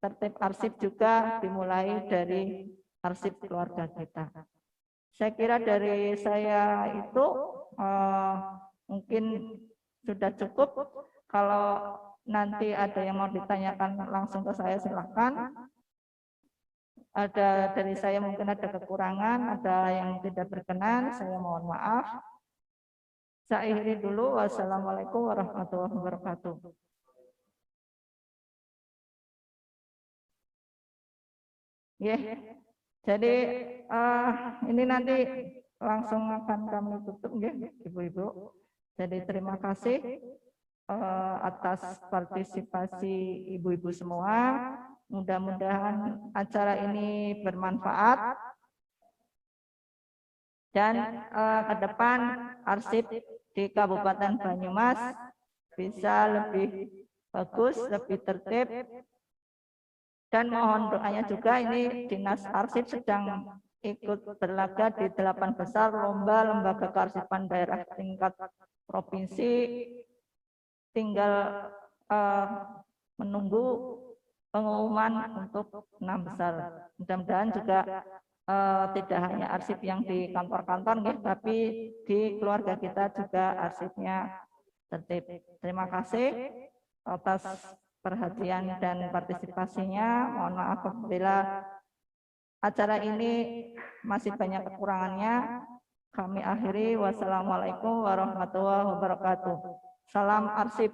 tertib arsip juga dimulai dari arsip keluarga kita. Saya kira dari saya itu mungkin sudah cukup. Kalau nanti ada yang mau ditanyakan langsung ke saya, silakan. Ada dari saya mungkin ada kekurangan, ada yang tidak berkenan, saya mohon maaf. Saya akhiri dulu. Wassalamualaikum warahmatullahi wabarakatuh. Jadi ini nanti langsung akan kami tutup ya, ibu-ibu. Jadi terima kasih atas partisipasi ibu-ibu semua. Mudah-mudahan acara ini bermanfaat dan ke depan arsip di Kabupaten Banyumas bisa lebih bagus, lebih tertib, dan mohon doanya juga. Ini Dinas Arsip sedang ikut berlaga di 8 besar lomba lembaga kearsipan daerah tingkat provinsi. Tinggal menunggu pengumuman untuk 6 besar. Mudah-mudahan juga tidak hanya arsip yang di kantor-kantor, tapi di keluarga kita juga arsipnya tertib. Terima kasih atas perhatian dan partisipasinya. Mohon maaf apabila acara ini masih banyak kekurangannya. Kami akhiri. Wassalamualaikum warahmatullahi wabarakatuh. Salam arsip.